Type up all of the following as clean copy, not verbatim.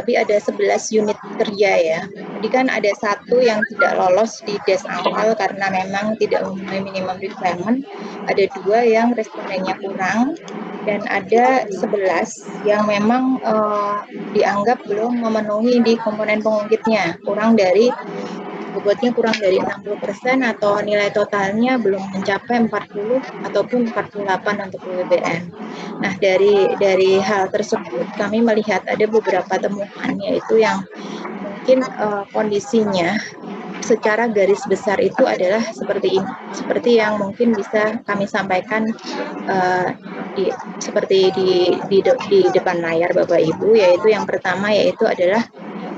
tapi ada 11 unit kerja ya. Jadi kan ada satu yang tidak lolos di des awal karena memang tidak memenuhi minimum requirement, ada 2 yang respondennya kurang, dan ada 11 yang memang dianggap belum memenuhi di komponen pengungkitnya, bobotnya kurang dari 60% atau nilai totalnya belum mencapai 40 ataupun 48 untuk WBM. Nah, dari hal tersebut kami melihat ada beberapa temuan, yaitu yang mungkin kondisinya secara garis besar itu adalah seperti ini, seperti yang mungkin bisa kami sampaikan seperti di depan layar Bapak Ibu, yaitu yang pertama yaitu adalah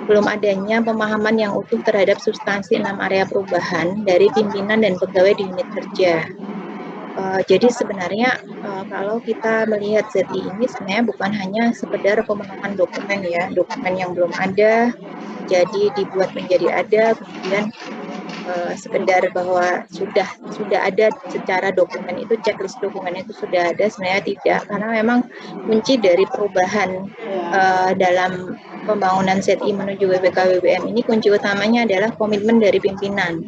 belum adanya pemahaman yang utuh terhadap substansi 6 area perubahan dari pimpinan dan pegawai di unit kerja. Jadi sebenarnya kalau kita melihat ZI ini sebenarnya bukan hanya sekedar pemenuhan dokumen ya, dokumen yang belum ada jadi dibuat menjadi ada, kemudian sekedar bahwa sudah ada secara dokumen itu, checklist dokumen itu sudah ada, sebenarnya tidak, karena memang kunci dari perubahan dalam pembangunan ZI menuju WBK WBM ini kunci utamanya adalah komitmen dari pimpinan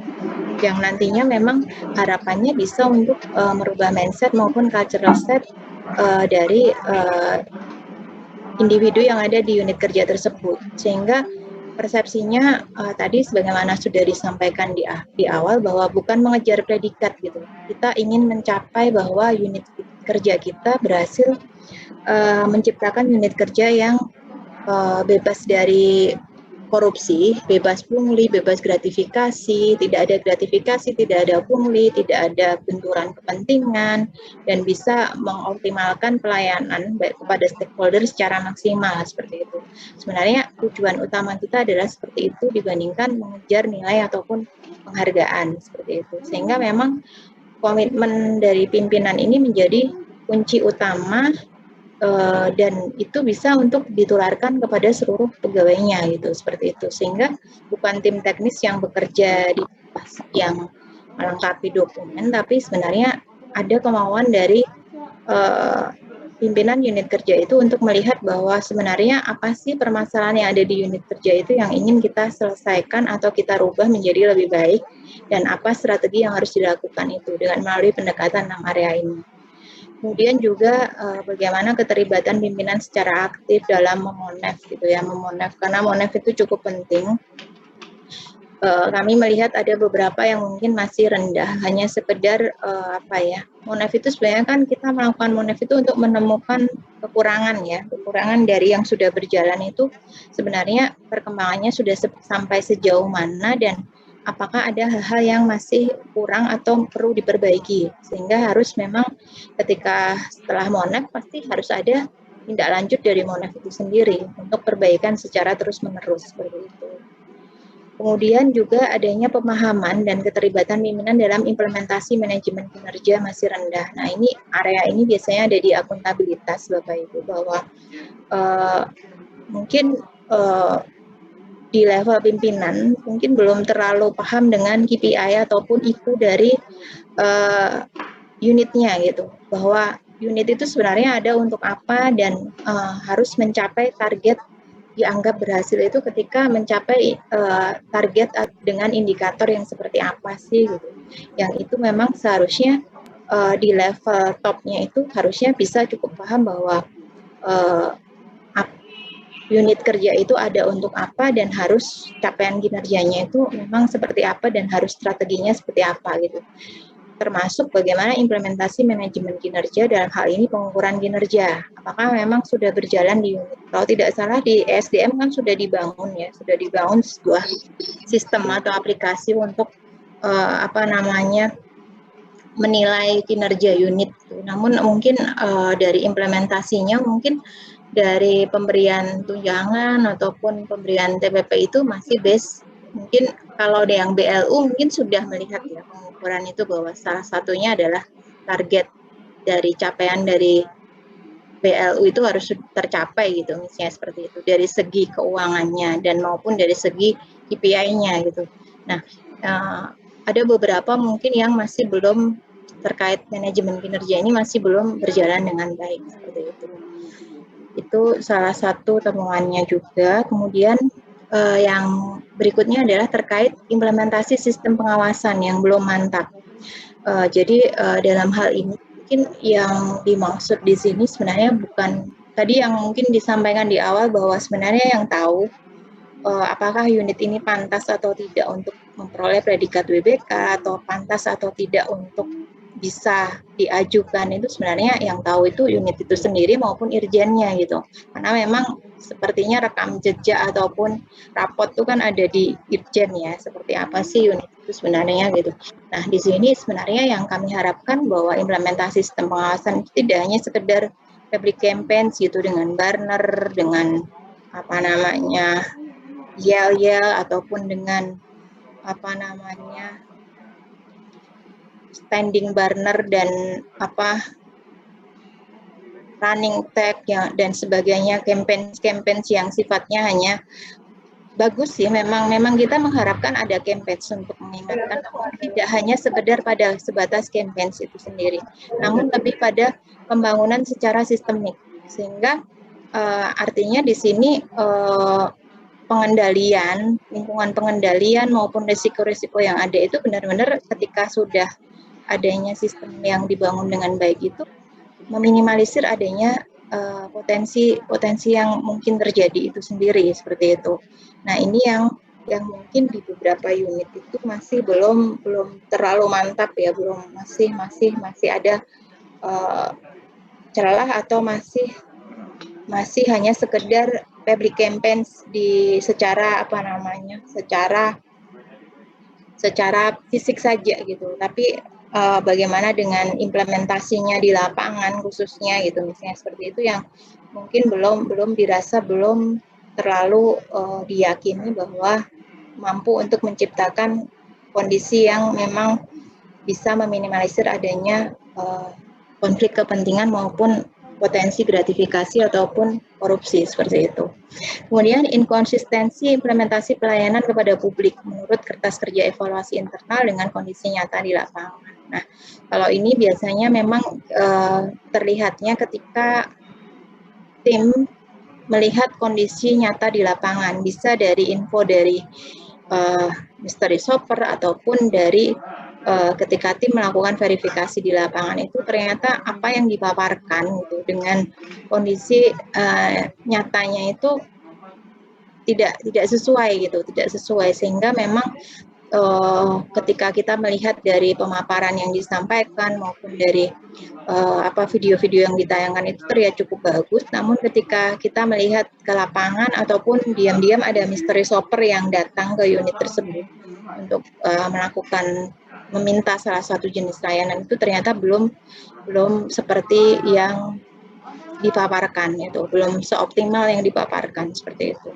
yang nantinya memang harapannya bisa untuk merubah mindset maupun cultural set dari individu yang ada di unit kerja tersebut, sehingga persepsinya tadi sebagaimana sudah disampaikan di awal bahwa bukan mengejar predikat gitu. Kita ingin mencapai bahwa unit kerja kita berhasil menciptakan unit kerja yang bebas dari korupsi, bebas pungli, bebas gratifikasi, tidak ada gratifikasi, tidak ada pungli, tidak ada benturan kepentingan, dan bisa mengoptimalkan pelayanan baik kepada stakeholder secara maksimal, seperti itu. Sebenarnya tujuan utama kita adalah seperti itu dibandingkan mengejar nilai ataupun penghargaan, seperti itu. Sehingga memang komitmen dari pimpinan ini menjadi kunci utama, dan itu bisa untuk ditularkan kepada seluruh pegawainya gitu, seperti itu, sehingga bukan tim teknis yang bekerja yang melengkapi dokumen, tapi sebenarnya ada kemauan dari pimpinan unit kerja itu untuk melihat bahwa sebenarnya apa sih permasalahan yang ada di unit kerja itu yang ingin kita selesaikan atau kita rubah menjadi lebih baik, dan apa strategi yang harus dilakukan itu dengan melalui pendekatan 6 area ini. Kemudian juga bagaimana keterlibatan pimpinan secara aktif dalam memonef gitu ya, karena monef itu cukup penting. Kami melihat ada beberapa yang mungkin masih rendah, hanya sekedar monef itu sebenarnya kan kita melakukan monef itu untuk menemukan kekurangan dari yang sudah berjalan itu, sebenarnya perkembangannya sudah sampai sejauh mana dan apakah ada hal-hal yang masih kurang atau perlu diperbaiki, sehingga harus memang ketika setelah monef pasti harus ada tindak lanjut dari monef itu sendiri untuk perbaikan secara terus-menerus, seperti itu. Kemudian juga adanya pemahaman dan keterlibatan pimpinan dalam implementasi manajemen kinerja masih rendah. Nah, ini area ini biasanya ada di akuntabilitas Bapak Ibu, bahwa mungkin di level pimpinan mungkin belum terlalu paham dengan KPI ataupun IKU dari unitnya gitu, bahwa unit itu sebenarnya ada untuk apa dan harus mencapai target, dianggap berhasil itu ketika mencapai target dengan indikator yang seperti apa sih gitu. Yang itu memang seharusnya di level topnya itu harusnya bisa cukup paham bahwa unit kerja itu ada untuk apa dan harus capaian kinerjanya itu memang seperti apa dan harus strateginya seperti apa gitu. Termasuk bagaimana implementasi manajemen kinerja dalam hal ini pengukuran kinerja. Apakah memang sudah berjalan di unit? Kalau tidak salah di ESDM kan sudah dibangun sebuah sistem atau aplikasi untuk menilai kinerja unit. Namun mungkin dari implementasinya mungkin dari pemberian tunjangan ataupun pemberian TPP itu masih base. Mungkin kalau ada yang BLU mungkin sudah melihat ya pengukuran itu bahwa salah satunya adalah target dari capaian dari BLU itu harus tercapai gitu, misalnya seperti itu dari segi keuangannya dan maupun dari segi KPI-nya gitu. Nah, ada beberapa mungkin yang masih belum terkait manajemen kinerja ini masih belum berjalan dengan baik, seperti itu. Itu salah satu temuannya juga. Kemudian yang berikutnya adalah terkait implementasi sistem pengawasan yang belum mantap. Jadi dalam hal ini mungkin yang dimaksud di sini sebenarnya bukan tadi yang mungkin disampaikan di awal bahwa sebenarnya yang tahu apakah unit ini pantas atau tidak untuk memperoleh predikat WBK atau pantas atau tidak untuk bisa diajukan itu sebenarnya yang tahu itu unit itu sendiri maupun irjennya gitu. Karena memang sepertinya rekam jejak ataupun rapot itu kan ada di irjen ya, seperti apa sih unit itu sebenarnya gitu. Nah, di sini sebenarnya yang kami harapkan bahwa implementasi sistem pengawasan tidak hanya sekedar public campaign gitu dengan burner, dengan apa namanya yel-yel ataupun dengan apa namanya standing burner dan apa running tag ya, dan sebagainya, campaign yang sifatnya hanya bagus sih, memang kita mengharapkan ada campaign untuk mengingatkan, namun tidak hanya sekedar pada sebatas campaign itu sendiri, namun lebih pada pembangunan secara sistemik, sehingga artinya di sini pengendalian, lingkungan pengendalian maupun risiko-risiko yang ada itu benar-benar ketika sudah adanya sistem yang dibangun dengan baik itu meminimalisir adanya potensi yang mungkin terjadi itu sendiri seperti itu. Nah, ini yang mungkin di beberapa unit itu masih belum terlalu mantap ya, belum masih ada celah atau masih hanya sekedar public campaign di secara secara fisik saja gitu. Tapi bagaimana dengan implementasinya di lapangan khususnya gitu, misalnya seperti itu yang mungkin belum dirasa belum terlalu diyakini bahwa mampu untuk menciptakan kondisi yang memang bisa meminimalisir adanya konflik kepentingan maupun potensi gratifikasi ataupun korupsi seperti itu. Kemudian inkonsistensi implementasi pelayanan kepada publik menurut kertas kerja evaluasi internal dengan kondisi nyata di lapangan. Nah, kalau ini biasanya memang terlihatnya ketika tim melihat kondisi nyata di lapangan, bisa dari info dari mystery shopper ataupun dari ketika tim melakukan verifikasi di lapangan itu ternyata apa yang dipaparkan gitu dengan kondisi nyatanya itu tidak sesuai sehingga memang ketika kita melihat dari pemaparan yang disampaikan maupun dari video-video yang ditayangkan itu terlihat cukup bagus, namun ketika kita melihat ke lapangan ataupun diam-diam ada mystery shopper yang datang ke unit tersebut untuk melakukan meminta salah satu jenis layanan itu ternyata belum seperti yang dipaparkan, itu belum seoptimal yang dipaparkan seperti itu.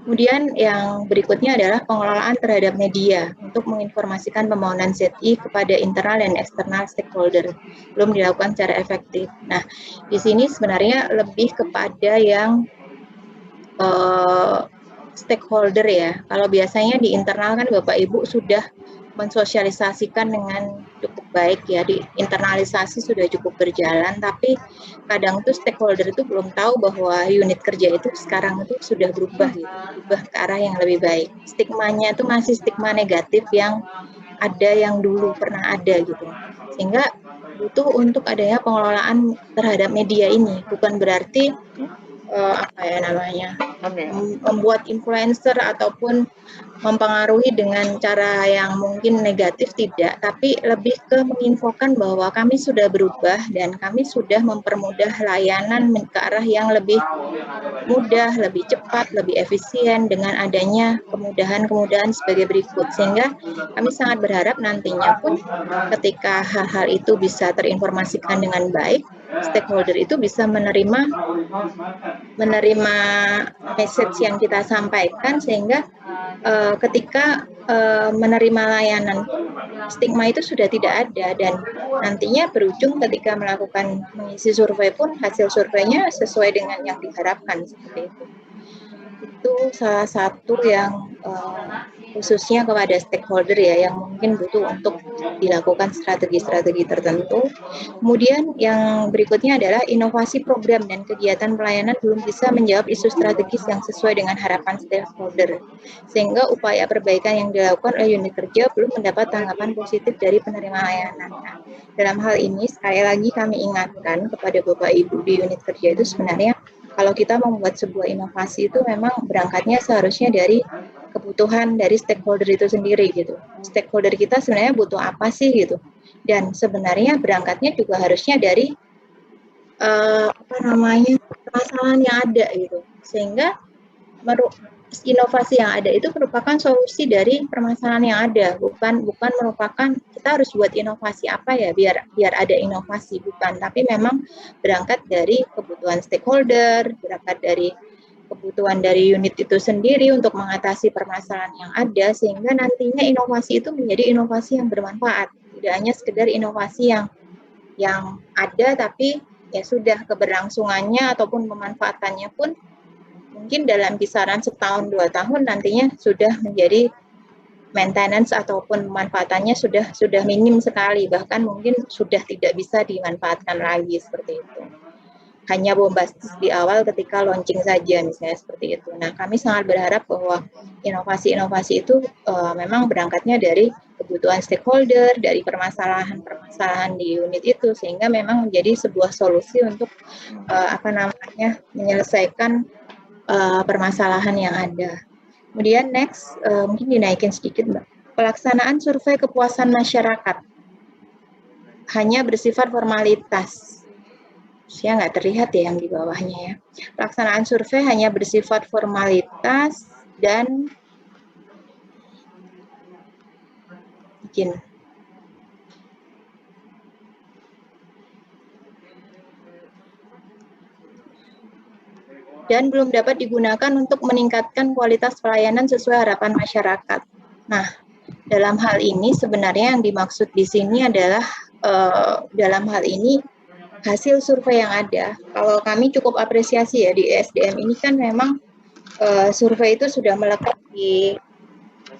Kemudian yang berikutnya adalah pengelolaan terhadap media untuk menginformasikan permohonan ZI kepada internal dan eksternal stakeholder belum dilakukan secara efektif. Nah, di sini sebenarnya lebih kepada yang stakeholder ya. Kalau biasanya di internal kan Bapak Ibu sudah mensosialisasikan dengan cukup baik ya, di internalisasi sudah cukup berjalan, tapi kadang tuh stakeholder itu belum tahu bahwa unit kerja itu sekarang itu sudah berubah gitu, berubah ke arah yang lebih baik. Stigmanya itu masih stigma negatif yang ada yang dulu pernah ada gitu. Sehingga butuh untuk adanya pengelolaan terhadap media ini, bukan berarti membuat influencer ataupun mempengaruhi dengan cara yang mungkin negatif, tidak, tapi lebih ke menginfokan bahwa kami sudah berubah dan kami sudah mempermudah layanan ke arah yang lebih mudah, lebih cepat, lebih efisien dengan adanya kemudahan-kemudahan sebagai berikut, sehingga kami sangat berharap nantinya pun ketika hal-hal itu bisa terinformasikan dengan baik, stakeholder itu bisa menerima message yang kita sampaikan, sehingga ketika menerima layanan pun stigma itu sudah tidak ada, dan nantinya berujung ketika melakukan mengisi survei pun hasil surveinya sesuai dengan yang diharapkan seperti itu. Itu salah satu yang khususnya kepada stakeholder ya, yang mungkin butuh untuk dilakukan strategi-strategi tertentu. Kemudian yang berikutnya adalah inovasi program dan kegiatan pelayanan belum bisa menjawab isu strategis yang sesuai dengan harapan stakeholder, sehingga upaya perbaikan yang dilakukan oleh unit kerja belum mendapat tanggapan positif dari penerima layanan. Nah, dalam hal ini sekali lagi kami ingatkan kepada Bapak Ibu di unit kerja itu sebenarnya kalau kita membuat sebuah inovasi itu memang berangkatnya seharusnya dari kebutuhan dari stakeholder itu sendiri gitu. Stakeholder kita sebenarnya butuh apa sih gitu. Dan sebenarnya berangkatnya juga harusnya dari permasalahan yang ada gitu. Sehingga inovasi yang ada itu merupakan solusi dari permasalahan yang ada, bukan merupakan kita harus buat inovasi apa ya biar ada inovasi, bukan, tapi memang berangkat dari kebutuhan stakeholder, berangkat dari kebutuhan dari unit itu sendiri untuk mengatasi permasalahan yang ada, sehingga nantinya inovasi itu menjadi inovasi yang bermanfaat, tidak hanya sekedar inovasi yang ada tapi ya sudah keberlangsungannya ataupun pemanfaatannya pun mungkin dalam kisaran setahun 2 tahun nantinya sudah menjadi maintenance ataupun pemanfaatannya sudah minim sekali, bahkan mungkin sudah tidak bisa dimanfaatkan lagi seperti itu. Hanya bombastis di awal ketika launching saja misalnya seperti itu. Nah, kami sangat berharap bahwa inovasi-inovasi itu memang berangkatnya dari kebutuhan stakeholder, dari permasalahan-permasalahan di unit itu, sehingga memang menjadi sebuah solusi untuk menyelesaikan permasalahan yang ada. Kemudian next, mungkin dinaikin sedikit Mbak. Pelaksanaan survei kepuasan masyarakat hanya bersifat formalitas. Saya nggak terlihat ya yang di bawahnya ya. Pelaksanaan survei hanya bersifat formalitas dan izin. Dan belum dapat digunakan untuk meningkatkan kualitas pelayanan sesuai harapan masyarakat. Nah, dalam hal ini sebenarnya yang dimaksud di sini adalah dalam hal ini hasil survei yang ada. Kalau kami cukup apresiasi ya di ESDM ini kan memang survei itu sudah melekat di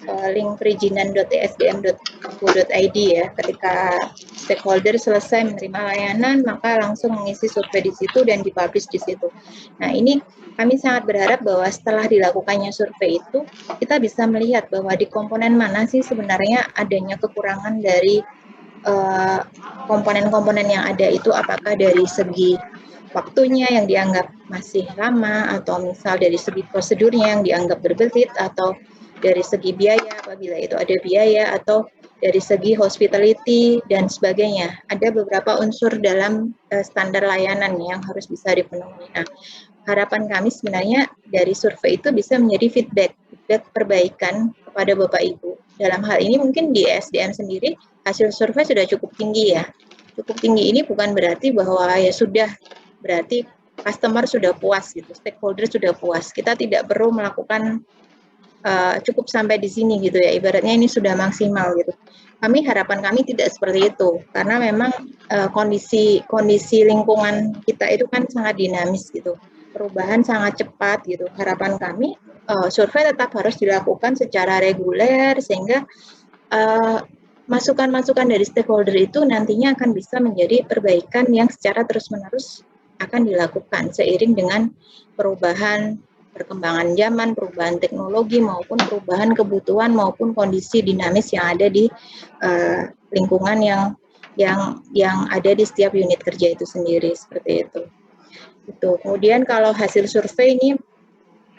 link perizinan.esdm.go.id ya. Ketika stakeholder selesai menerima layanan, maka langsung mengisi survei di situ dan dipublish di situ. Nah, ini kami sangat berharap bahwa setelah dilakukannya survei itu, kita bisa melihat bahwa di komponen mana sih sebenarnya adanya kekurangan dari komponen-komponen yang ada itu, apakah dari segi waktunya yang dianggap masih lama, atau misal dari segi prosedurnya yang dianggap berbelit, atau dari segi biaya apabila itu ada biaya, atau dari segi hospitality dan sebagainya. Ada beberapa unsur dalam standar layanan yang harus bisa dipenuhi. Nah, harapan kami sebenarnya dari survei itu bisa menjadi feedback perbaikan kepada Bapak Ibu. Dalam hal ini mungkin di SDM sendiri hasil survei sudah cukup tinggi ya. Cukup tinggi ini bukan berarti bahwa ya sudah berarti customer sudah puas gitu, stakeholder sudah puas. Kita tidak perlu melakukan cukup sampai di sini gitu ya. Ibaratnya ini sudah maksimal gitu. Harapan kami tidak seperti itu, karena memang kondisi lingkungan kita itu kan sangat dinamis gitu. Perubahan sangat cepat gitu. Harapan kami survei tetap harus dilakukan secara reguler sehingga masukan-masukan dari stakeholder itu nantinya akan bisa menjadi perbaikan yang secara terus-menerus akan dilakukan seiring dengan perubahan perkembangan zaman, perubahan teknologi maupun perubahan kebutuhan maupun kondisi dinamis yang ada di lingkungan yang ada di setiap unit kerja itu sendiri seperti itu. Itu. Kemudian kalau hasil survei ini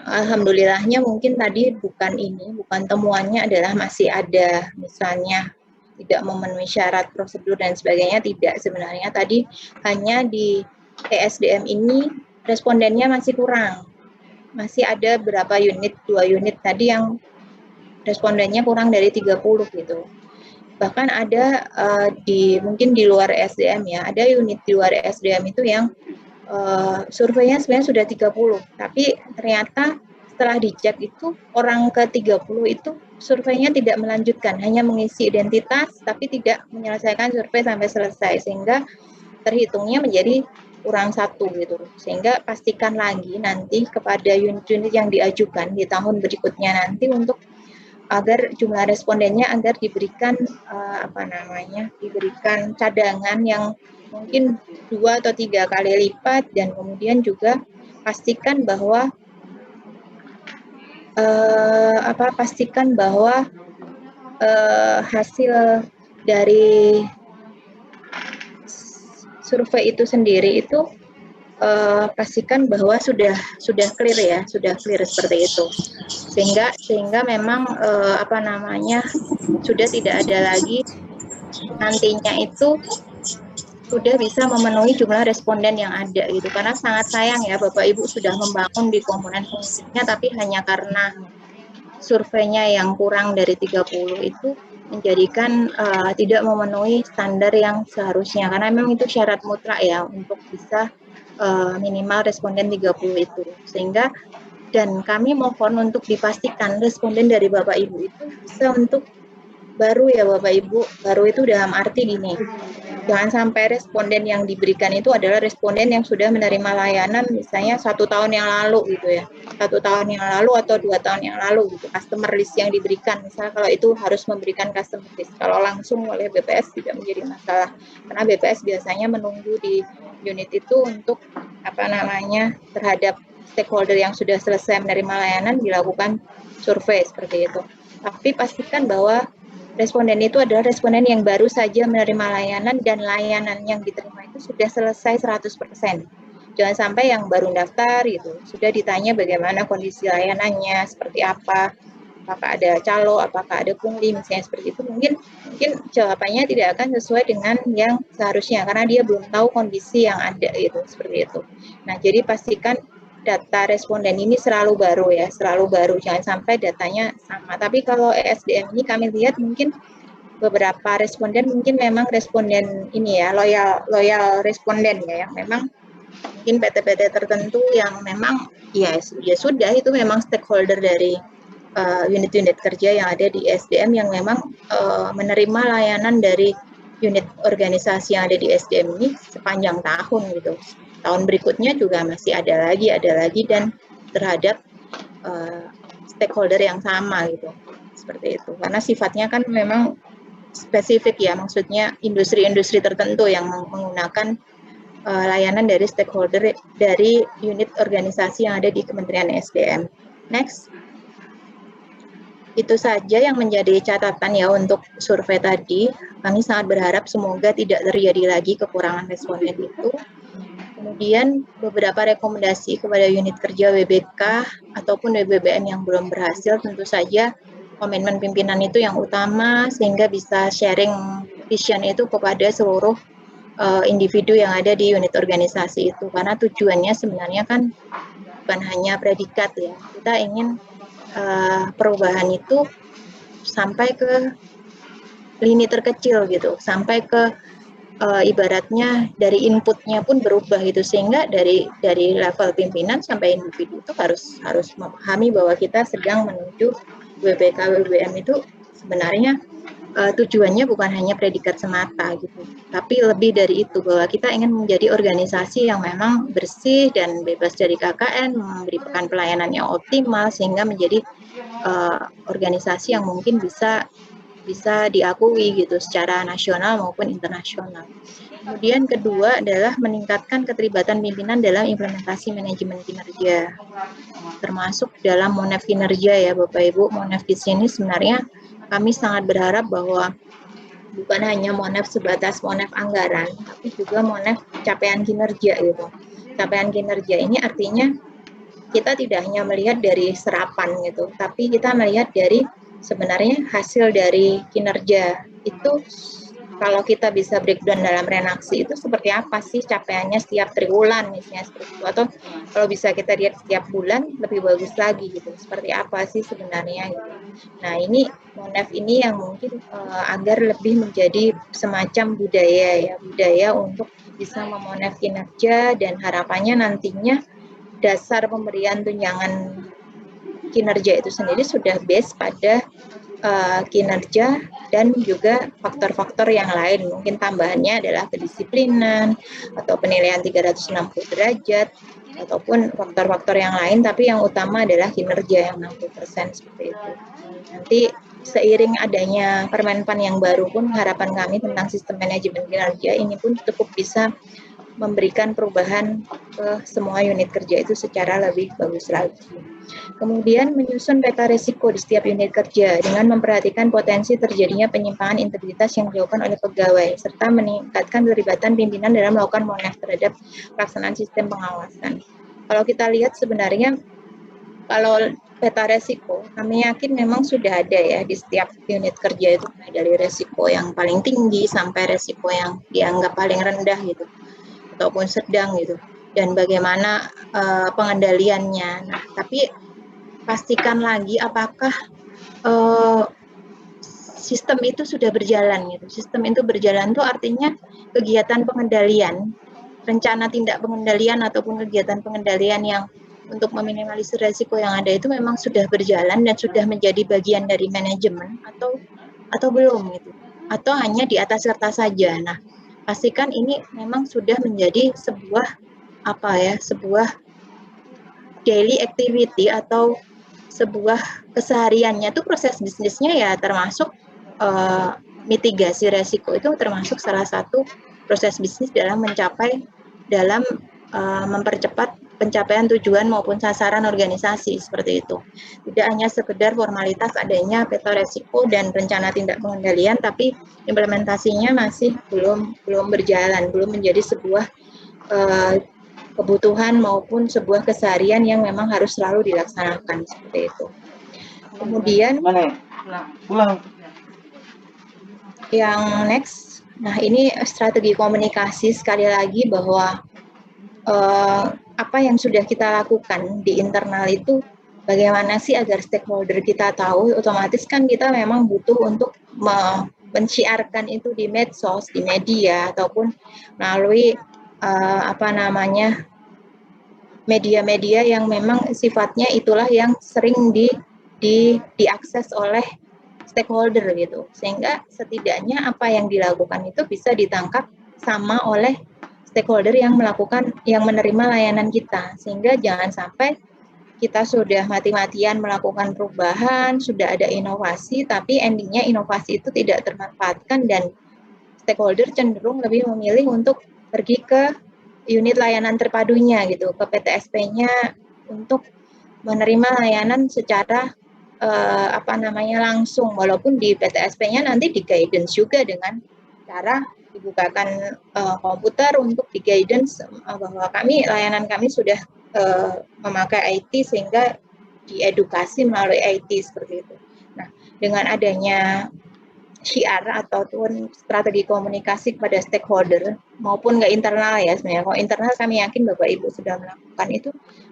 alhamdulillahnya mungkin tadi bukan temuannya adalah masih ada misalnya tidak memenuhi syarat prosedur dan sebagainya, tidak. Sebenarnya tadi hanya di ESDM ini respondennya masih kurang. Masih ada berapa unit, 2 unit tadi yang respondennya kurang dari 30 gitu. Bahkan ada mungkin di luar ESDM ya, ada unit di luar ESDM itu yang surveinya sebenarnya sudah 30, tapi ternyata setelah dicek itu orang ke-30 itu surveinya tidak melanjutkan, hanya mengisi identitas tapi tidak menyelesaikan survei sampai selesai, sehingga terhitungnya menjadi kurang 1 gitu. Sehingga pastikan lagi nanti kepada unit-unit yang diajukan di tahun berikutnya nanti untuk agar jumlah respondennya agar diberikan diberikan cadangan yang mungkin 2 atau 3 kali lipat, dan kemudian juga pastikan bahwa hasil dari survei itu sendiri itu pastikan bahwa sudah clear ya, sudah clear seperti itu, sehingga memang sudah tidak ada lagi nantinya itu sudah bisa memenuhi jumlah responden yang ada gitu. Karena sangat sayang ya, Bapak Ibu sudah membangun di komponen fungsinya, tapi hanya karena surveinya yang kurang dari 30 itu menjadikan tidak memenuhi standar yang seharusnya, karena memang itu syarat mutlak ya untuk bisa minimal responden 30 itu. Sehingga dan kami mohon untuk dipastikan responden dari Bapak Ibu itu bisa untuk baru ya Bapak Ibu. Baru itu dalam arti gini, jangan sampai responden yang diberikan itu adalah responden yang sudah menerima layanan misalnya 1 tahun yang lalu gitu ya. 1 tahun yang lalu atau 2 tahun yang lalu gitu, customer list yang diberikan. Misalnya kalau itu harus memberikan customer list, kalau langsung oleh BPS tidak menjadi masalah, karena BPS biasanya menunggu di unit itu untuk terhadap stakeholder yang sudah selesai menerima layanan dilakukan survei seperti itu. Tapi pastikan bahwa responden itu adalah responden yang baru saja menerima layanan dan layanan yang diterima itu sudah selesai 100%. Jangan sampai yang baru daftar gitu, sudah ditanya bagaimana kondisi layanannya, seperti apa, apakah ada calo, apakah ada pungli, misalnya seperti itu, mungkin jawabannya tidak akan sesuai dengan yang seharusnya, karena dia belum tahu kondisi yang ada gitu, seperti itu. Nah, jadi pastikan data responden ini selalu baru ya, selalu baru, jangan sampai datanya sama. Tapi kalau ESDM ini kami lihat mungkin beberapa responden mungkin memang responden ini ya, loyal responden ya, yang memang mungkin PT-PT tertentu yang memang ya sudah itu memang stakeholder dari unit-unit kerja yang ada di SDM yang memang menerima layanan dari unit organisasi yang ada di SDM ini sepanjang tahun gitu. Tahun berikutnya juga masih ada lagi dan terhadap stakeholder yang sama gitu. Seperti itu. Karena sifatnya kan memang spesifik ya, maksudnya industri-industri tertentu yang menggunakan layanan dari stakeholder dari unit organisasi yang ada di Kementerian SDM. Next. Itu saja yang menjadi catatan ya untuk survei tadi. Kami sangat berharap semoga tidak terjadi lagi kekurangan responden itu. Kemudian beberapa rekomendasi kepada unit kerja WBK ataupun WBBM yang belum berhasil, tentu saja komitmen pimpinan itu yang utama, sehingga bisa sharing vision itu kepada seluruh individu yang ada di unit organisasi itu. Karena tujuannya sebenarnya kan bukan hanya predikat ya, kita ingin perubahan itu sampai ke lini terkecil gitu, sampai ke ibaratnya dari inputnya pun berubah gitu, sehingga dari level pimpinan sampai individu itu harus memahami bahwa kita sedang menuju WBK WBM itu sebenarnya tujuannya bukan hanya predikat semata gitu, tapi lebih dari itu, bahwa kita ingin menjadi organisasi yang memang bersih dan bebas dari KKN, memberikan pelayanan yang optimal sehingga menjadi organisasi yang mungkin bisa diakui gitu secara nasional maupun internasional. Kemudian kedua adalah meningkatkan keterlibatan pimpinan dalam implementasi manajemen kinerja, termasuk dalam Monef kinerja ya Bapak Ibu. Monef di sini sebenarnya kami sangat berharap bahwa bukan hanya Monef sebatas Monef anggaran, tapi juga Monef capaian kinerja gitu. Capaian kinerja ini artinya kita tidak hanya melihat dari serapan gitu, tapi kita melihat dari sebenarnya hasil dari kinerja itu. Kalau kita bisa breakdown dalam renaksi itu seperti apa sih capaiannya setiap triwulan misalnya seperti itu, atau kalau bisa kita lihat setiap bulan lebih bagus lagi gitu, seperti apa sih sebenarnya gitu. Nah ini Monef ini yang mungkin agar lebih menjadi semacam budaya untuk bisa memonef kinerja, dan harapannya nantinya dasar pemberian tunjangan kinerja itu sendiri sudah base pada kinerja dan juga faktor-faktor yang lain. Mungkin tambahannya adalah kedisiplinan atau penilaian 360 derajat ataupun faktor-faktor yang lain, tapi yang utama adalah kinerja yang 60% seperti itu. Nanti seiring adanya Permenpan yang baru pun harapan kami tentang sistem manajemen kinerja ini pun cukup bisa memberikan perubahan ke semua unit kerja itu secara lebih bagus lagi. Kemudian menyusun peta risiko di setiap unit kerja dengan memperhatikan potensi terjadinya penyimpangan integritas yang dilakukan oleh pegawai, serta meningkatkan keterlibatan pimpinan dalam melakukan monitoring terhadap pelaksanaan sistem pengawasan. Kalau kita lihat sebenarnya, kalau peta resiko, kami yakin memang sudah ada ya di setiap unit kerja itu, dari resiko yang paling tinggi sampai resiko yang dianggap paling rendah gitu, ataupun sedang gitu, dan bagaimana pengendaliannya. Nah, tapi pastikan lagi apakah sistem itu sudah berjalan gitu. Sistem itu berjalan itu artinya kegiatan pengendalian, rencana tindak pengendalian ataupun kegiatan pengendalian yang untuk meminimalisir resiko yang ada itu memang sudah berjalan dan sudah menjadi bagian dari manajemen atau belum gitu. Atau hanya di atas kertas saja. Nah, pastikan ini memang sudah menjadi sebuah sebuah daily activity atau sebuah kesehariannya tuh proses bisnisnya ya, termasuk mitigasi resiko itu termasuk salah satu proses bisnis dalam mempercepat pencapaian tujuan maupun sasaran organisasi seperti itu. Tidak hanya sekedar formalitas adanya peta resiko dan rencana tindak pengendalian, tapi implementasinya masih belum berjalan, belum menjadi sebuah kebutuhan maupun sebuah keseharian yang memang harus selalu dilaksanakan seperti itu. Kemudian yang next, nah ini strategi komunikasi, sekali lagi bahwa apa yang sudah kita lakukan di internal itu bagaimana sih agar stakeholder kita tahu. Otomatis kan kita memang butuh untuk menciarkan itu di medsos, di media, ataupun melalui media-media yang memang sifatnya itulah yang sering diakses oleh stakeholder gitu, sehingga setidaknya apa yang dilakukan itu bisa ditangkap sama oleh stakeholder yang menerima layanan kita, sehingga jangan sampai kita sudah mati-matian melakukan perubahan, sudah ada inovasi, tapi endingnya inovasi itu tidak termanfaatkan dan stakeholder cenderung lebih memilih untuk pergi ke unit layanan terpadunya gitu, ke PTSP-nya untuk menerima layanan secara langsung, walaupun di PTSP-nya nanti di guidance juga dengan cara dibukakan komputer untuk di guidance bahwa layanan kami sudah memakai IT sehingga diedukasi melalui IT seperti itu. Nah, dengan adanya syiar ataupun strategi komunikasi kepada stakeholder maupun ke internal ya sebenarnya. Kalau internal kami yakin Bapak Ibu sudah melakukan itu,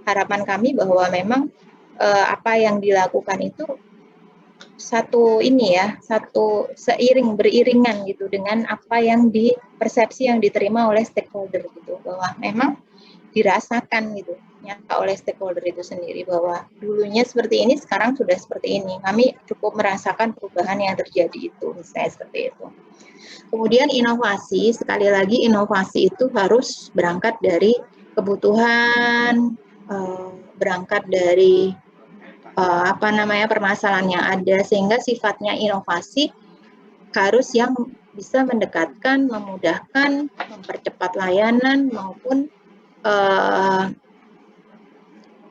harapan kami bahwa memang apa yang dilakukan itu satu beriringan gitu dengan apa yang persepsi yang diterima oleh stakeholder gitu, bahwa memang dirasakan gitu nyata oleh stakeholder itu sendiri bahwa dulunya seperti ini, sekarang sudah seperti ini. Kami cukup merasakan perubahan yang terjadi itu, misalnya seperti itu. Kemudian inovasi, sekali lagi inovasi itu harus berangkat dari kebutuhan, berangkat dari permasalahan yang ada, sehingga sifatnya inovasi harus yang bisa mendekatkan, memudahkan, mempercepat layanan maupun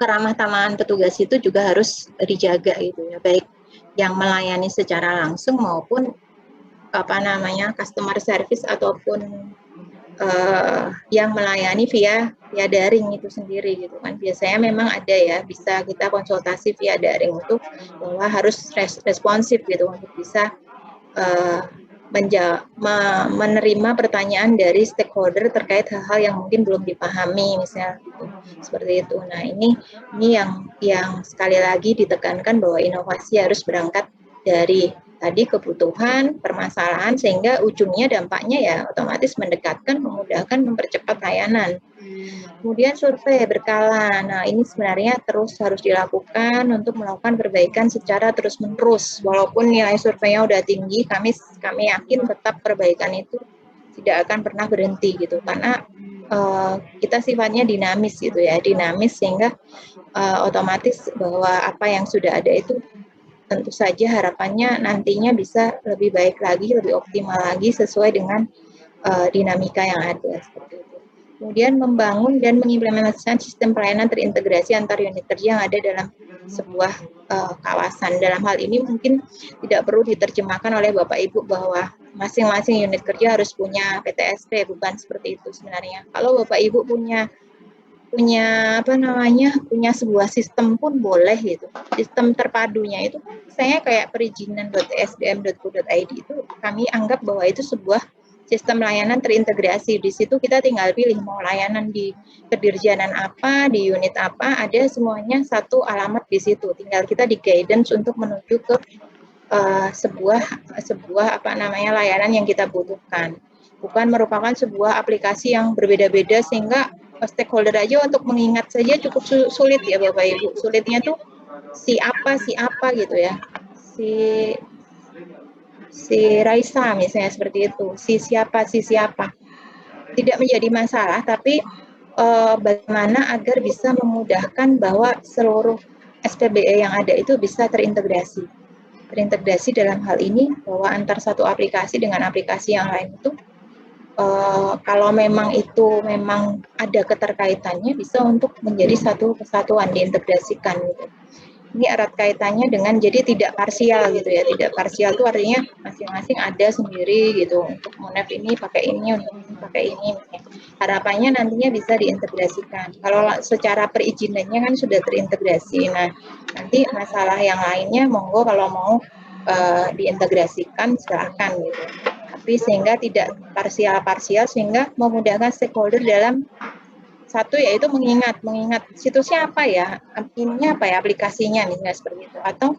keramah tamahan petugas itu juga harus dijaga gitu ya, baik yang melayani secara langsung maupun customer service ataupun yang melayani via daring itu sendiri gitu kan. Biasanya memang ada ya, bisa kita konsultasi via daring untuk bahwa harus responsif gitu untuk bisa menerima pertanyaan dari stakeholder terkait hal-hal yang mungkin belum dipahami misalnya gitu, seperti itu. Nah ini yang sekali lagi ditekankan bahwa inovasi harus berangkat dari tadi kebutuhan, permasalahan, sehingga ujungnya dampaknya ya otomatis mendekatkan, memudahkan, mempercepat layanan. Kemudian survei berkala. Nah, ini sebenarnya terus harus dilakukan untuk melakukan perbaikan secara terus-menerus. Walaupun nilai surveinya udah tinggi, kami yakin tetap perbaikan itu tidak akan pernah berhenti gitu, karena kita sifatnya dinamis gitu ya, dinamis sehingga otomatis bahwa apa yang sudah ada itu tentu saja harapannya nantinya bisa lebih baik lagi, lebih optimal lagi sesuai dengan dinamika yang ada seperti itu. Kemudian membangun dan mengimplementasikan sistem pelayanan terintegrasi antar unit kerja yang ada dalam sebuah kawasan. Dalam hal ini mungkin tidak perlu diterjemahkan oleh Bapak Ibu bahwa masing-masing unit kerja harus punya PTSP, bukan seperti itu sebenarnya. Kalau Bapak Ibu punya sebuah sistem pun boleh gitu. Sistem terpadunya itu kan saya kayak perizinan.sdm.go.id itu kami anggap bahwa itu sebuah sistem layanan terintegrasi. Di situ kita tinggal pilih mau layanan di kedirjanan apa, di unit apa, ada semuanya satu alamat di situ. Tinggal kita di guidance untuk menuju ke sebuah layanan yang kita butuhkan. Bukan merupakan sebuah aplikasi yang berbeda-beda sehingga stakeholder aja untuk mengingat saja cukup sulit ya Bapak Ibu. Sulitnya tuh si apa gitu ya. Si Raisa misalnya seperti itu. Si siapa. Tidak menjadi masalah, tapi bagaimana agar bisa memudahkan bahwa seluruh SPBE yang ada itu bisa terintegrasi. Terintegrasi dalam hal ini bahwa antar satu aplikasi dengan aplikasi yang lain itu kalau memang ada keterkaitannya bisa untuk menjadi satu kesatuan diintegrasikan gitu. Ini erat kaitannya dengan jadi tidak parsial gitu ya. Tidak parsial itu artinya masing-masing ada sendiri gitu. Untuk Monef ini pakai ini, untuk ini pakai ini. Harapannya nantinya bisa diintegrasikan. Kalau secara perizinannya kan sudah terintegrasi. Nah, nanti masalah yang lainnya monggo kalau mau diintegrasikan silakan gitu. Tapi sehingga tidak parsial-parsial sehingga memudahkan stakeholder dalam satu yaitu mengingat situsnya apa ya, ininya apa ya, aplikasinya misalnya seperti itu, atau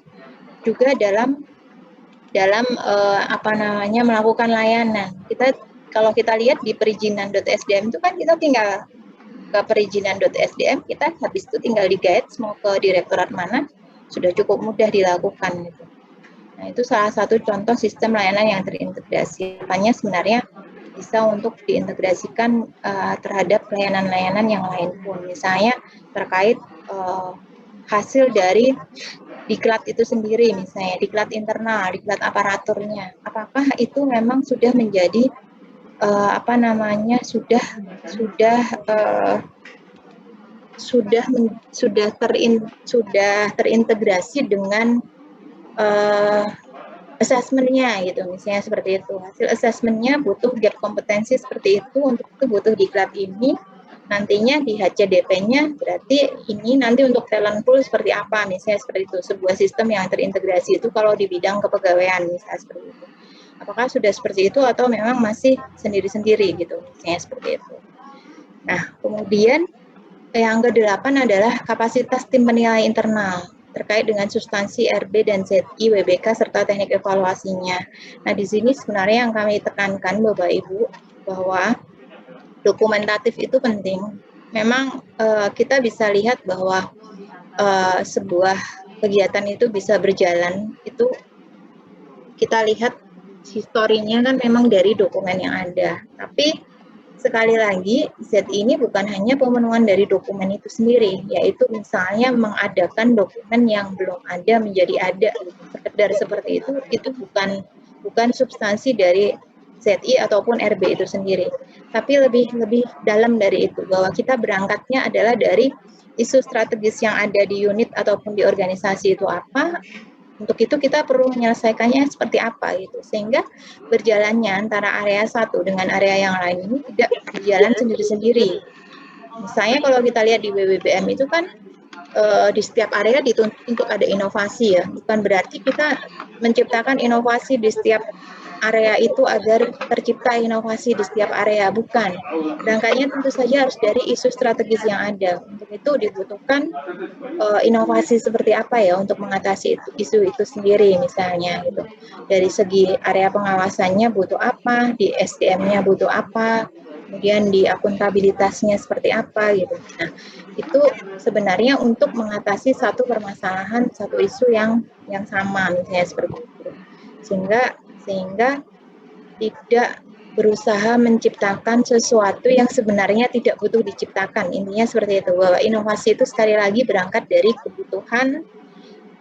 juga dalam melakukan layanan. Kalau kita lihat di perizinan.sdm itu kan kita tinggal ke perizinan.sdm, kita habis itu tinggal di guide mau ke direktorat mana, sudah cukup mudah dilakukan gitu. Nah, itu salah satu contoh sistem layanan yang terintegrasi. Makanya sebenarnya bisa untuk diintegrasikan terhadap layanan-layanan yang lain pun. Misalnya terkait hasil dari diklat itu sendiri, misalnya diklat internal, diklat aparaturnya. Apakah itu memang sudah menjadi sudah terintegrasi dengan assessment-nya gitu, misalnya seperti itu. Hasil assessment-nya butuh gap kompetensi seperti itu, untuk itu butuh diklat ini, nantinya di HCDP-nya berarti ini nanti untuk talent pool seperti apa, misalnya seperti itu. Sebuah sistem yang terintegrasi itu kalau di bidang kepegawaian misalnya seperti itu. Apakah sudah seperti itu atau memang masih sendiri-sendiri gitu, misalnya seperti itu. Nah, kemudian yang ke-8 adalah kapasitas tim penilai internal terkait dengan substansi RB dan ZI, WBK, serta teknik evaluasinya. Nah, di sini sebenarnya yang kami tekankan Bapak Ibu, bahwa dokumentatif itu penting. Memang kita bisa lihat bahwa sebuah kegiatan itu bisa berjalan, itu kita lihat historinya kan memang dari dokumen yang ada. Tapi sekali lagi, Z ini bukan hanya pemenuhan dari dokumen itu sendiri, yaitu misalnya mengadakan dokumen yang belum ada menjadi ada, sekedar seperti itu bukan substansi dari ZI ataupun RB itu sendiri. Tapi lebih dalam dari itu, bahwa kita berangkatnya adalah dari isu strategis yang ada di unit ataupun di organisasi itu apa. Untuk itu kita perlu menyelesaikannya seperti apa gitu, sehingga berjalannya antara area satu dengan area yang lain ini tidak berjalan sendiri-sendiri. Misalnya kalau kita lihat di WWBM itu kan di setiap area dituntut untuk ada inovasi ya, bukan berarti kita menciptakan inovasi di setiap area itu agar tercipta inovasi di setiap area, bukan. Berangkatnya tentu saja harus dari isu strategis yang ada. Untuk itu dibutuhkan inovasi seperti apa ya untuk mengatasi isu itu sendiri misalnya gitu. Dari segi area pengawasannya butuh apa, di SDM-nya butuh apa, kemudian di akuntabilitasnya seperti apa gitu. Nah, itu sebenarnya untuk mengatasi satu permasalahan, satu isu yang sama misalnya seperti itu. Sehingga tidak berusaha menciptakan sesuatu yang sebenarnya tidak butuh diciptakan. Intinya seperti itu, bahwa inovasi itu sekali lagi berangkat dari kebutuhan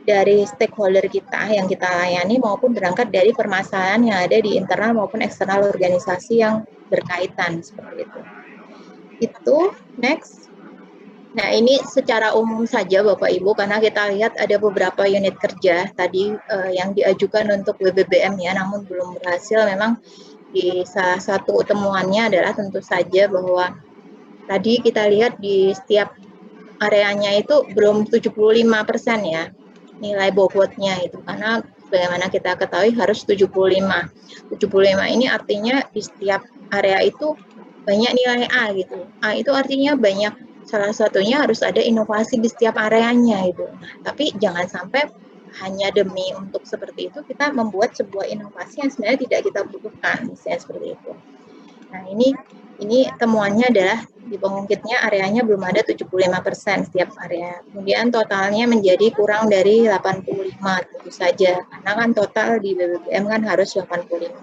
dari stakeholder kita yang kita layani maupun berangkat dari permasalahan yang ada di internal maupun eksternal organisasi yang berkaitan, seperti itu. Itu, next. Nah, ini secara umum saja Bapak Ibu, karena kita lihat ada beberapa unit kerja tadi yang diajukan untuk WBBM ya, namun belum berhasil. Memang di salah satu temuannya adalah tentu saja bahwa tadi kita lihat di setiap areanya itu belum 75% ya nilai bobotnya itu, karena bagaimana kita ketahui harus 75. 75 ini artinya di setiap area itu banyak nilai A gitu. A itu artinya banyak, salah satunya harus ada inovasi di setiap areanya itu. Nah, tapi jangan sampai hanya demi untuk seperti itu kita membuat sebuah inovasi yang sebenarnya tidak kita butuhkan, misalnya seperti itu. Nah, ini temuannya adalah di pengungkitnya areanya belum ada 75% setiap area. Kemudian totalnya menjadi kurang dari 85 tentu saja. Karena kan total di BBBM kan harus 85.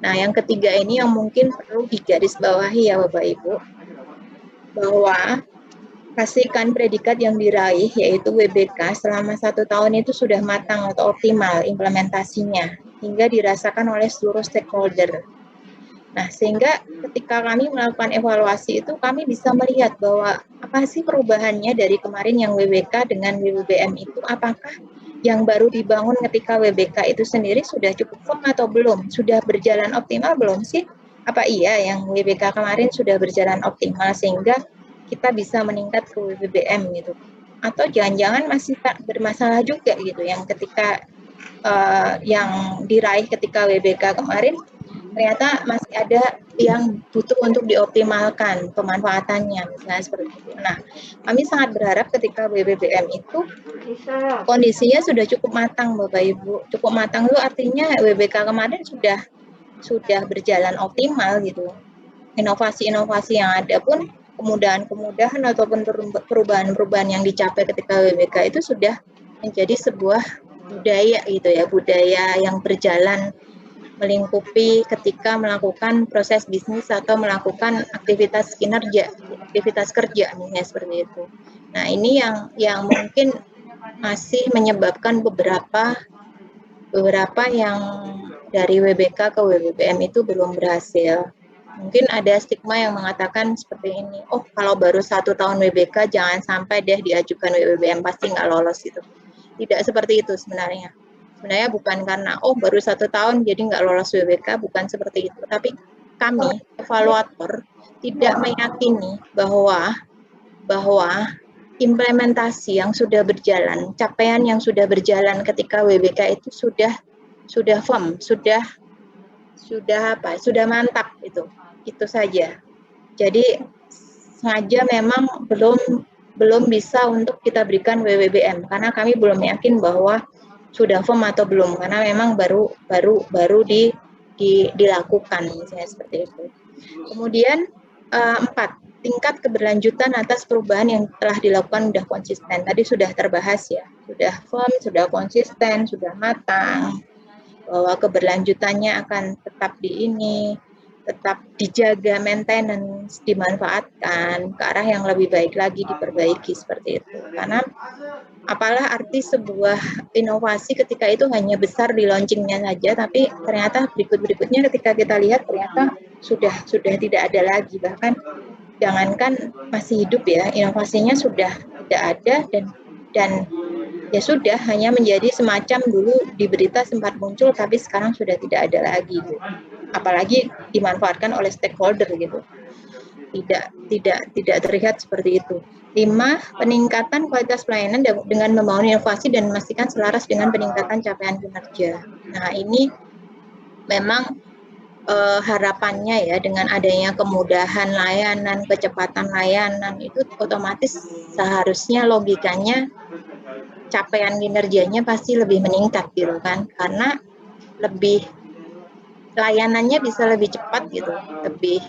Nah, yang ketiga ini yang mungkin perlu digarisbawahi ya Bapak Ibu, bahwa pastikan predikat yang diraih yaitu WBK selama 1 tahun itu sudah matang atau optimal implementasinya hingga dirasakan oleh seluruh stakeholder. Nah, sehingga ketika kami melakukan evaluasi itu kami bisa melihat bahwa apa sih perubahannya dari kemarin yang WBK dengan WBBM itu, apakah yang baru dibangun ketika WBK itu sendiri sudah cukup firm atau belum, sudah berjalan optimal belum sih? Apa iya yang WBK kemarin sudah berjalan optimal sehingga kita bisa meningkat ke WBBM gitu? Atau jangan-jangan masih tak bermasalah juga gitu yang ketika yang diraih ketika WBK kemarin ternyata masih ada yang butuh untuk dioptimalkan pemanfaatannya, misalnya seperti itu. Nah, kami sangat berharap ketika WBBM itu kondisinya sudah cukup matang, Bapak Ibu. Cukup matang itu artinya WBK kemarin sudah berjalan optimal gitu. Inovasi-inovasi yang ada pun kemudahan-kemudahan ataupun perubahan-perubahan yang dicapai ketika WBK itu sudah menjadi sebuah budaya gitu ya, budaya yang berjalan melingkupi ketika melakukan proses bisnis atau melakukan aktivitas kinerja, aktivitas kerja misalnya seperti itu. Nah, ini yang mungkin masih menyebabkan beberapa yang dari WBK ke WBBM itu belum berhasil. Mungkin ada stigma yang mengatakan seperti ini, oh kalau baru 1 tahun WBK jangan sampai deh diajukan WBBM, pasti nggak lolos gitu. Tidak seperti itu sebenarnya. Sebenarnya bukan karena baru 1 tahun jadi nggak lolos WBK, bukan seperti itu. Tapi kami evaluator tidak meyakini bahwa implementasi yang sudah berjalan, capaian yang sudah berjalan ketika WBK itu sudah firm, sudah mantap itu saja. Jadi sengaja memang belum bisa untuk kita berikan WBBM karena kami belum yakin bahwa sudah firm atau belum, karena memang baru dilakukan misalnya seperti itu. Kemudian 4, tingkat keberlanjutan atas perubahan yang telah dilakukan sudah konsisten. Tadi sudah terbahas ya, sudah firm, sudah konsisten, sudah matang, bahwa keberlanjutannya akan tetap tetap dijaga, maintenance, dimanfaatkan ke arah yang lebih baik lagi, diperbaiki seperti itu. Karena apalah arti sebuah inovasi ketika itu hanya besar di launchingnya saja, tapi ternyata berikutnya ketika kita lihat ternyata sudah tidak ada lagi, bahkan jangankan masih hidup ya, inovasinya sudah tidak ada dan ya sudah hanya menjadi semacam dulu di berita sempat muncul tapi sekarang sudah tidak ada lagi gitu. Apalagi dimanfaatkan oleh stakeholder gitu. Tidak terlihat seperti itu. 5, peningkatan kualitas pelayanan dengan membangun inovasi dan memastikan selaras dengan peningkatan capaian kinerja. Nah, ini memang harapannya ya dengan adanya kemudahan layanan, kecepatan layanan itu otomatis seharusnya logikanya capaian kinerjanya pasti lebih meningkat gitu kan, karena layanannya bisa lebih cepat gitu, lebih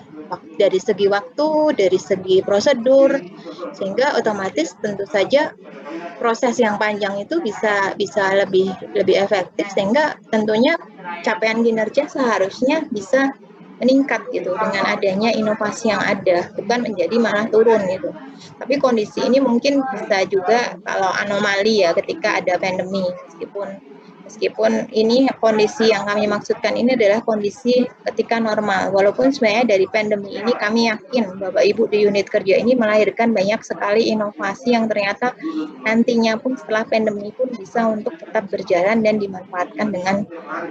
dari segi waktu, dari segi prosedur, sehingga otomatis tentu saja proses yang panjang itu bisa lebih efektif, sehingga tentunya capaian kinerja seharusnya bisa meningkat gitu dengan adanya inovasi yang ada, bukan menjadi malah turun gitu. Tapi kondisi ini mungkin bisa juga kalau anomali ya ketika ada pandemi, meskipun ini kondisi yang kami maksudkan ini adalah kondisi ketika normal. Walaupun sebenarnya dari pandemi ini kami yakin Bapak Ibu di unit kerja ini melahirkan banyak sekali inovasi yang ternyata nantinya pun setelah pandemi pun bisa untuk tetap berjalan dan dimanfaatkan dengan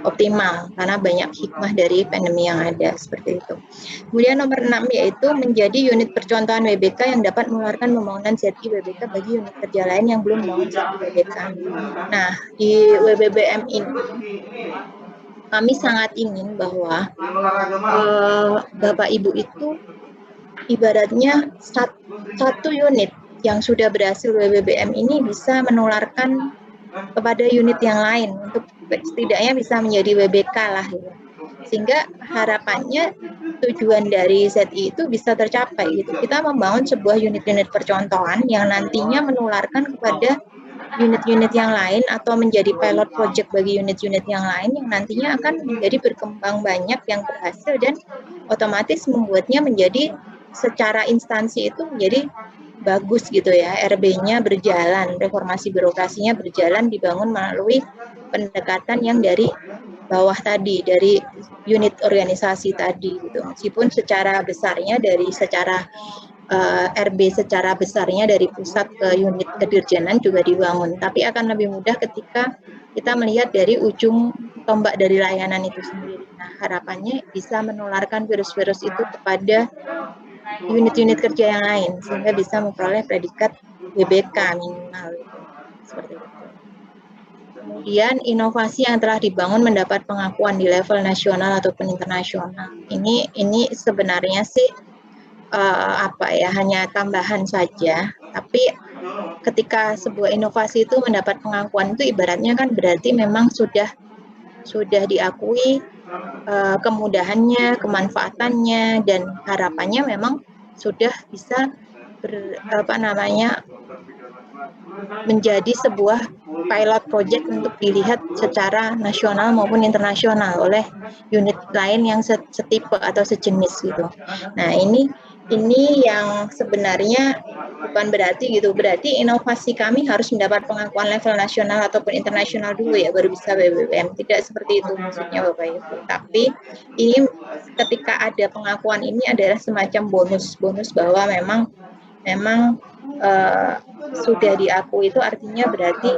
optimal karena banyak hikmah dari pandemi yang ada seperti itu. Kemudian nomor 6 yaitu menjadi unit percontohan WBK yang dapat mengeluarkan pembangunan ZI WBK bagi unit kerja lain yang belum membangun ZI WBK. Nah, di WBBM ini kami sangat ingin bahwa Bapak Ibu itu ibaratnya satu unit yang sudah berhasil WBBM ini bisa menularkan kepada unit yang lain untuk setidaknya bisa menjadi WBK lah gitu. Sehingga harapannya tujuan dari ZI itu bisa tercapai gitu. Kita membangun sebuah unit-unit percontohan yang nantinya menularkan kepada unit-unit yang lain atau menjadi pilot project bagi unit-unit yang lain yang nantinya akan menjadi berkembang banyak yang berhasil dan otomatis membuatnya menjadi secara instansi itu menjadi bagus gitu ya, RB-nya berjalan, reformasi birokrasinya berjalan dibangun melalui pendekatan yang dari bawah tadi, dari unit organisasi tadi gitu. Meskipun secara besarnya dari secara RB secara besarnya dari pusat ke unit kedirjenan juga dibangun, tapi akan lebih mudah ketika kita melihat dari ujung tombak dari layanan itu sendiri. Nah, harapannya bisa menularkan virus-virus itu kepada unit-unit kerja yang lain sehingga bisa memperoleh predikat WBK minimal gitu. Seperti itu. Kemudian inovasi yang telah dibangun mendapat pengakuan di level nasional ataupun internasional. Ini sebenarnya sih hanya tambahan saja, tapi ketika sebuah inovasi itu mendapat pengakuan itu ibaratnya kan berarti memang sudah diakui kemudahannya, kemanfaatannya, dan harapannya memang sudah bisa menjadi sebuah pilot project untuk dilihat secara nasional maupun internasional oleh unit lain yang setipe atau sejenis gitu. Nah, ini yang sebenarnya bukan berarti inovasi kami harus mendapat pengakuan level nasional ataupun internasional dulu ya baru bisa WBBM. Tidak seperti itu maksudnya Bapak Ibu. Tapi ini ketika ada pengakuan ini adalah semacam bonus bahwa memang sudah diakui itu artinya berarti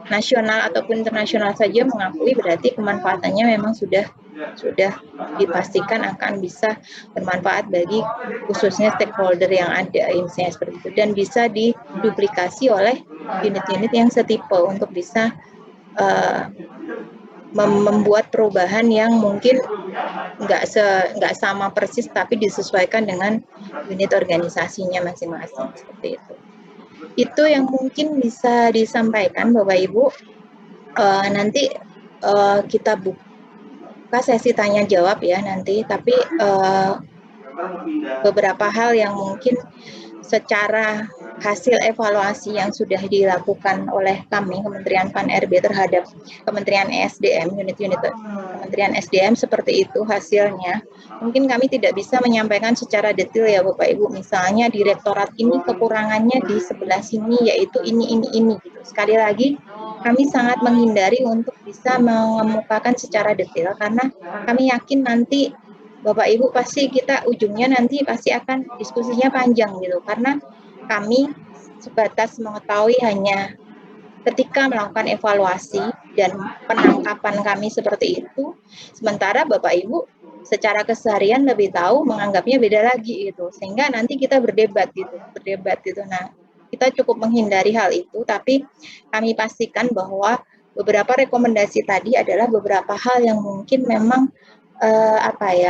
nasional ataupun internasional saja mengakui berarti kemanfaatannya memang sudah dipastikan akan bisa bermanfaat bagi khususnya stakeholder yang ada misalnya seperti itu dan bisa diduplikasi oleh unit-unit yang setipe untuk bisa membuat perubahan yang mungkin nggak sama persis tapi disesuaikan dengan unit organisasinya masing-masing seperti itu. Itu yang mungkin bisa disampaikan Bapak Ibu. Nanti kita buka sesi tanya jawab ya nanti, tapi beberapa hal yang mungkin secara hasil evaluasi yang sudah dilakukan oleh kami Kementerian Pan-RB terhadap Kementerian ESDM, unit-unit Kementerian SDM seperti itu hasilnya. Mungkin kami tidak bisa menyampaikan secara detail ya Bapak Ibu. Misalnya direktorat ini kekurangannya di sebelah sini yaitu ini gitu. Sekali lagi kami sangat menghindari untuk bisa mengemukakan secara detail karena kami yakin nanti Bapak Ibu pasti kita ujungnya nanti pasti akan diskusinya panjang gitu karena kami sebatas mengetahui hanya ketika melakukan evaluasi dan penangkapan kami seperti itu, sementara Bapak Ibu secara keseharian lebih tahu menganggapnya beda lagi gitu sehingga nanti kita berdebat gitu. Nah, kita cukup menghindari hal itu tapi kami pastikan bahwa beberapa rekomendasi tadi adalah beberapa hal yang mungkin memang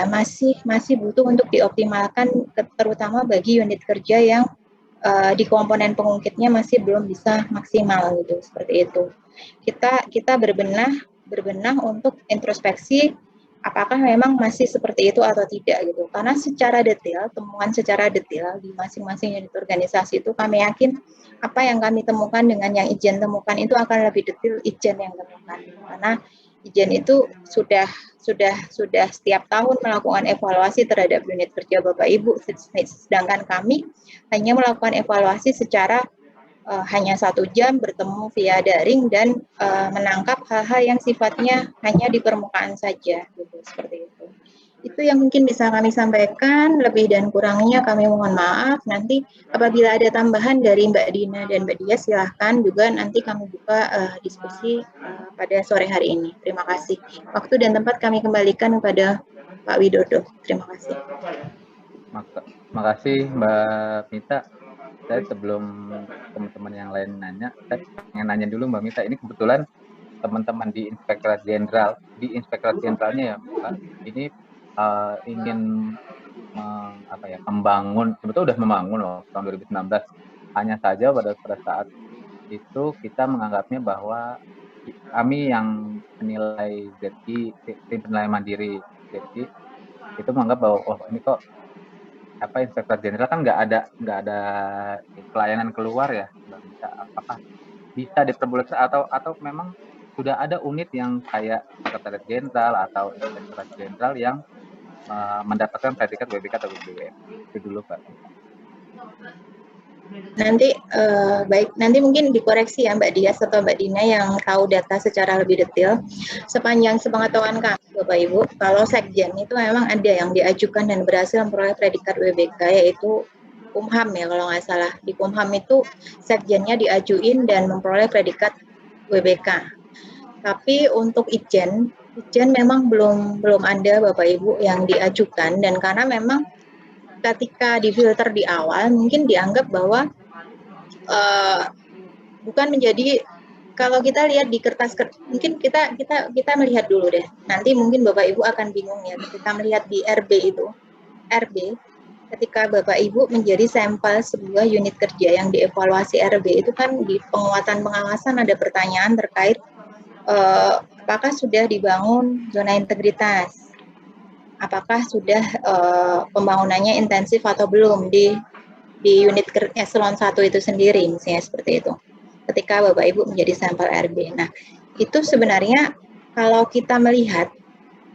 masih butuh untuk dioptimalkan terutama bagi unit kerja yang di komponen pengungkitnya masih belum bisa maksimal gitu seperti itu. Kita berbenah untuk introspeksi apakah memang masih seperti itu atau tidak gitu. Karena temuan secara detail di masing-masing unit organisasi itu kami yakin apa yang kami temukan dengan yang Ijen temukan itu akan lebih detail Ijen yang temukan. Karena Ijen itu sudah setiap tahun melakukan evaluasi terhadap unit kerja Bapak Ibu, sedangkan kami hanya melakukan evaluasi secara hanya 1 jam bertemu via daring dan menangkap hal-hal yang sifatnya hanya di permukaan saja, gitu, seperti itu. Itu yang mungkin bisa kami sampaikan, lebih dan kurangnya kami mohon maaf. Nanti apabila ada tambahan dari Mbak Dina dan Mbak Dia, silahkan juga nanti kami buka diskusi pada sore hari ini. Terima kasih. Waktu dan tempat kami kembalikan kepada Pak Widodo. Terima kasih. Makasih Mbak Mita. Saya sebelum teman-teman yang lain nanya, saya pengen nanya dulu Mbak Mita. Ini kebetulan teman-teman di Inspektorat Jenderalnya ya Mbak, ini ingin membangun, sebetulnya sudah membangun loh tahun 2019. Hanya saja pada saat itu kita menganggapnya bahwa kami yang penilai ZI, tim penilai mandiri ZI, itu menganggap bahwa ini kok Inspektorat Jenderal kan nggak ada pelayanan keluar ya Mbak Mita. Apakah bisa diperboleh atau memang sudah ada unit yang kayak Sekretariat Jenderal atau Inspektorat Jenderal yang mendapatkan predikat WBK atau WBWM? Itu dulu Mbak Mita. Nanti baik, nanti mungkin dikoreksi ya Mbak Dias atau Mbak Dina yang tahu data secara lebih detail. Sepanjang sepengetahuan kami Bapak Ibu, kalau Sekjen itu memang ada yang diajukan dan berhasil memperoleh predikat WBK, yaitu Kumham ya kalau nggak salah. Di Kumham itu Sekjennya diajuin dan memperoleh predikat WBK. Tapi untuk Ijen memang belum ada Bapak Ibu yang diajukan, dan karena memang ketika difilter di awal mungkin dianggap bahwa bukan menjadi, kalau kita lihat di kertas mungkin kita melihat dulu deh. Nanti mungkin Bapak Ibu akan bingung ya ketika melihat di RB ketika Bapak Ibu menjadi sampel sebuah unit kerja yang dievaluasi RB itu kan di penguatan pengawasan ada pertanyaan terkait apakah sudah dibangun zona integritas, apakah sudah pembangunannya intensif atau belum di unit eselon 1 itu sendiri, misalnya seperti itu. Ketika Bapak Ibu menjadi sampel RB. Nah, itu sebenarnya kalau kita melihat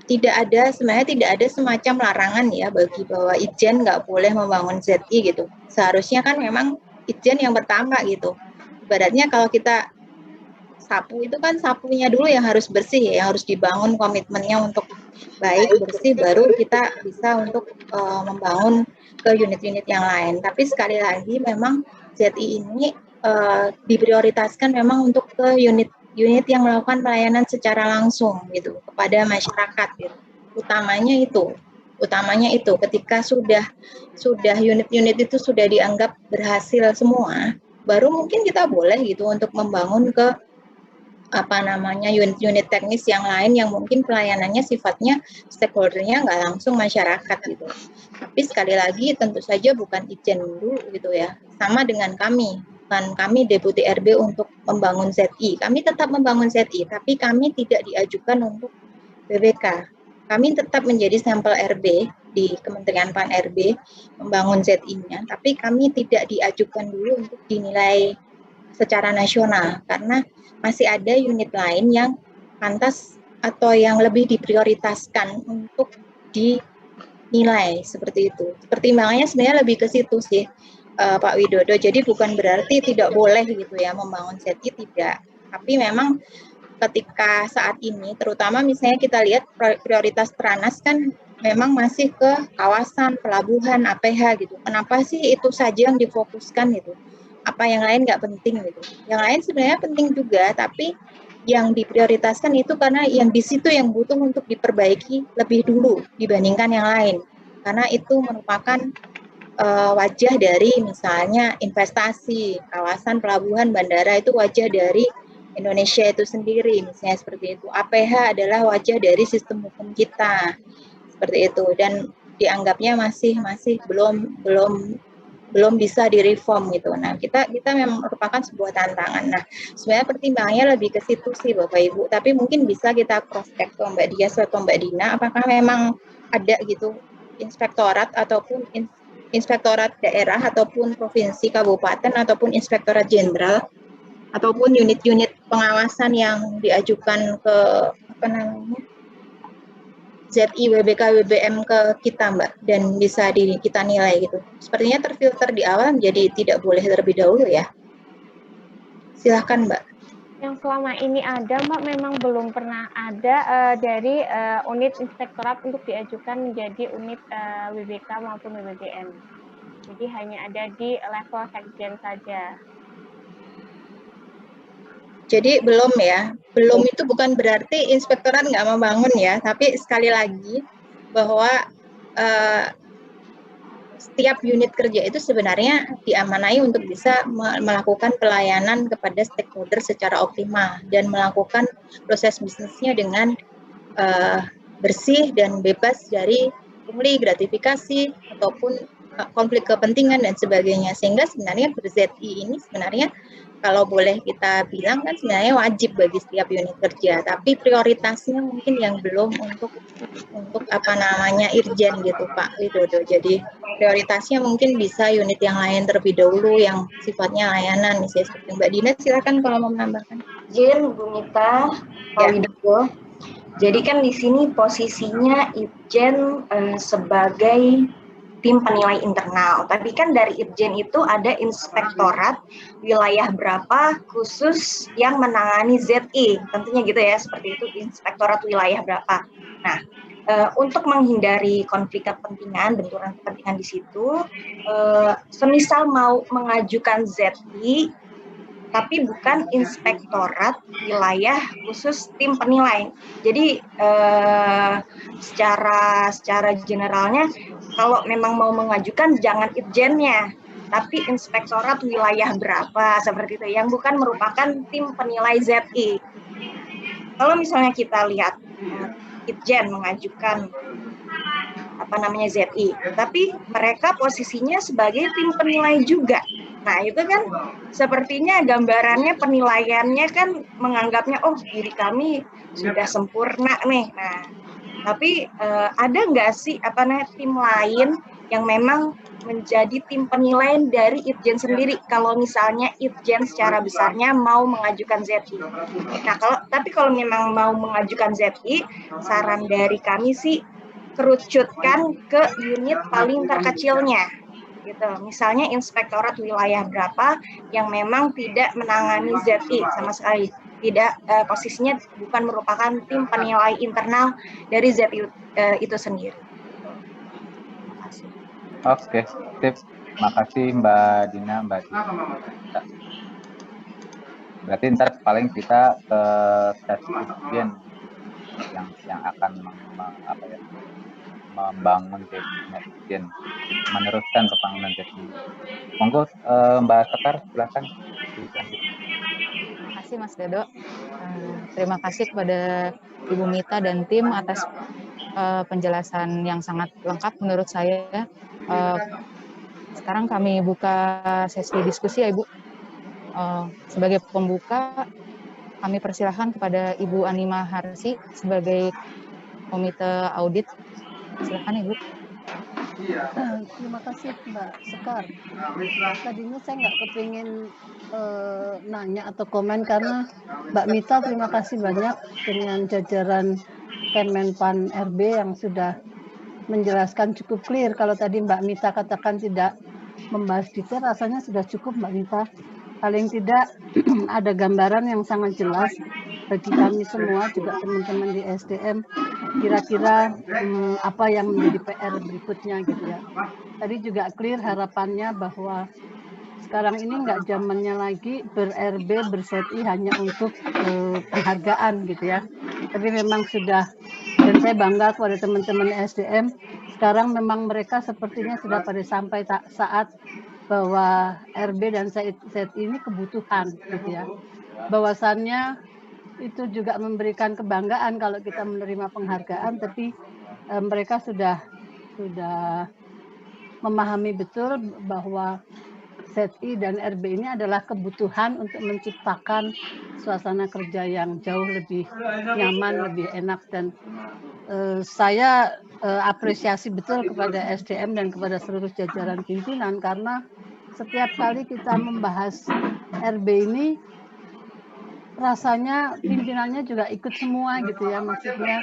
sebenarnya tidak ada semacam larangan ya bagi bahwa Ijen nggak boleh membangun ZI gitu. Seharusnya kan memang Ijen yang pertama gitu. Ibaratnya kalau kita sapu itu kan sapunya dulu yang harus bersih ya, yang harus dibangun komitmennya untuk baik, bersih, baru kita bisa untuk membangun ke unit-unit yang lain. Tapi sekali lagi memang ZI ini diprioritaskan memang untuk ke unit yang melakukan pelayanan secara langsung gitu kepada masyarakat gitu. Utamanya itu ketika sudah unit-unit itu sudah dianggap berhasil semua, baru mungkin kita boleh gitu untuk membangun ke unit-unit teknis yang lain yang mungkin pelayanannya sifatnya stakeholder-nya nggak langsung masyarakat gitu. Tapi sekali lagi tentu saja bukan Ijen dulu gitu ya. Sama dengan kami, kan kami Deputi RB untuk membangun ZI. Kami tetap membangun ZI, tapi kami tidak diajukan untuk BBK. Kami tetap menjadi sampel RB di Kementerian Pan RB membangun ZI-nya, tapi kami tidak diajukan dulu untuk dinilai secara nasional karena masih ada unit lain yang pantas atau yang lebih diprioritaskan untuk dinilai seperti itu. Pertimbangannya sebenarnya lebih ke situ sih Pak Widodo. Jadi bukan berarti tidak boleh gitu ya membangun ZI, tidak. Tapi memang ketika saat ini, terutama misalnya kita lihat prioritas Tranas kan memang masih ke kawasan, pelabuhan, APH gitu. Kenapa sih itu saja yang difokuskan gitu? Apa yang lain nggak penting gitu? Yang lain sebenarnya penting juga, tapi yang diprioritaskan itu karena yang di situ yang butuh untuk diperbaiki lebih dulu dibandingkan yang lain. Karena itu merupakan wajah dari misalnya investasi, kawasan pelabuhan, bandara itu wajah dari Indonesia itu sendiri, misalnya seperti itu. APH adalah wajah dari sistem hukum kita, seperti itu. Dan dianggapnya masih belum bisa direform gitu. Nah, kita memang merupakan sebuah tantangan. Nah, sebenarnya pertimbangannya lebih ke situ sih Bapak Ibu. Tapi mungkin bisa kita cross check ke Mbak Dias atau Mbak Dina, apakah memang ada gitu inspektorat ataupun inspektorat daerah ataupun provinsi, kabupaten ataupun inspektorat jenderal ataupun unit-unit pengawasan yang diajukan ke apa namanya ZI, WBK, WBM ke kita Mbak, dan bisa kita nilai gitu. Sepertinya terfilter di awal, jadi tidak boleh terlebih dahulu ya. Silahkan Mbak. Yang selama ini ada Mbak memang belum pernah ada dari unit inspektorat untuk diajukan menjadi unit WBK maupun WBBM. Jadi hanya ada di level sekjen saja. Jadi belum ya, belum itu bukan berarti inspektorat nggak membangun ya, tapi sekali lagi bahwa setiap unit kerja itu sebenarnya diamanai untuk bisa melakukan pelayanan kepada stakeholder secara optimal dan melakukan proses bisnisnya dengan bersih dan bebas dari pungli, gratifikasi, ataupun konflik kepentingan dan sebagainya. Sehingga sebenarnya ber-ZI ini sebenarnya kalau boleh kita bilang kan sebenarnya wajib bagi setiap unit kerja, tapi prioritasnya mungkin yang belum untuk apa namanya Irjen gitu Pak Widodo. Jadi prioritasnya mungkin bisa unit yang lain terlebih dahulu yang sifatnya layanan, misalnya seperti Mbak Dina, silakan kalau mau menambahkan. Izin Bu Mita, Pak Widodo. Jadi kan di sini posisinya Irjen sebagai tim penilai internal. Tapi kan dari Irjen itu ada inspektorat wilayah berapa khusus yang menangani ZI. Tentunya gitu ya, seperti itu inspektorat wilayah berapa. Nah, untuk menghindari konflik kepentingan, benturan kepentingan di situ, semisal mau mengajukan ZI, tapi bukan inspektorat wilayah khusus tim penilai. Jadi secara generalnya kalau memang mau mengajukan jangan irjennya, tapi inspektorat wilayah berapa seperti itu yang bukan merupakan tim penilai ZI. Kalau misalnya kita lihat irjen mengajukan ZI, tapi mereka posisinya sebagai tim penilai juga. Nah, itu kan sepertinya gambarannya penilaiannya kan menganggapnya, oh diri kami sudah sempurna nih. Nah, tapi ada nggak sih tim lain yang memang menjadi tim penilaian dari Irjen sendiri kalau misalnya Irjen secara besarnya mau mengajukan ZI. Nah, kalau memang mau mengajukan ZI, saran dari kami sih kerucutkan ke unit paling terkecilnya. Gitu. Misalnya inspektorat wilayah berapa yang memang tidak menangani ZI sama sekali, tidak posisinya bukan merupakan tim penilai internal dari ZI itu sendiri. Terima kasih. Oke, sip. Makasih Mbak Dina, Mbak Dina. Berarti ntar paling kita ke sesi Irjen yang akan membangun Irjen, meneruskan pembangunan Irjen. Monggo Mbak Sekar, silakan. Terima kasih Mas Dodo. Terima kasih kepada Ibu Mita dan tim atas penjelasan yang sangat lengkap menurut saya. Sekarang kami buka sesi diskusi ya Ibu. Sebagai pembuka, kami persilahkan kepada Ibu Anima Harsi sebagai Komite Audit. Silakan Ibu. Terima kasih Mbak Sekar. Tadinya saya nggak kepingin nanya atau komen karena Mbak Mita terima kasih banyak dengan jajaran Kemenpan RB yang sudah menjelaskan cukup clear. Kalau tadi Mbak Mita katakan tidak membahas detail, rasanya sudah cukup Mbak Mita. Paling tidak ada gambaran yang sangat jelas bagi kami semua, juga teman-teman di SDM, kira-kira apa yang menjadi PR berikutnya gitu ya. Tadi juga clear harapannya bahwa sekarang ini nggak zamannya lagi ber-RB, ber-ZI hanya untuk penghargaan gitu ya. Tapi memang sudah, dan saya bangga kepada teman-teman SDM, sekarang memang mereka sepertinya sudah pada sampai saat bahwa RB dan ZI ini kebutuhan gitu ya. Bahwasannya itu juga memberikan kebanggaan kalau kita menerima penghargaan, tapi mereka sudah memahami betul bahwa ZI dan RB ini adalah kebutuhan untuk menciptakan suasana kerja yang jauh lebih nyaman, lebih enak, dan saya apresiasi betul kepada SDM dan kepada seluruh jajaran pimpinan karena setiap kali kita membahas RB ini rasanya pimpinannya juga ikut semua gitu ya, maksudnya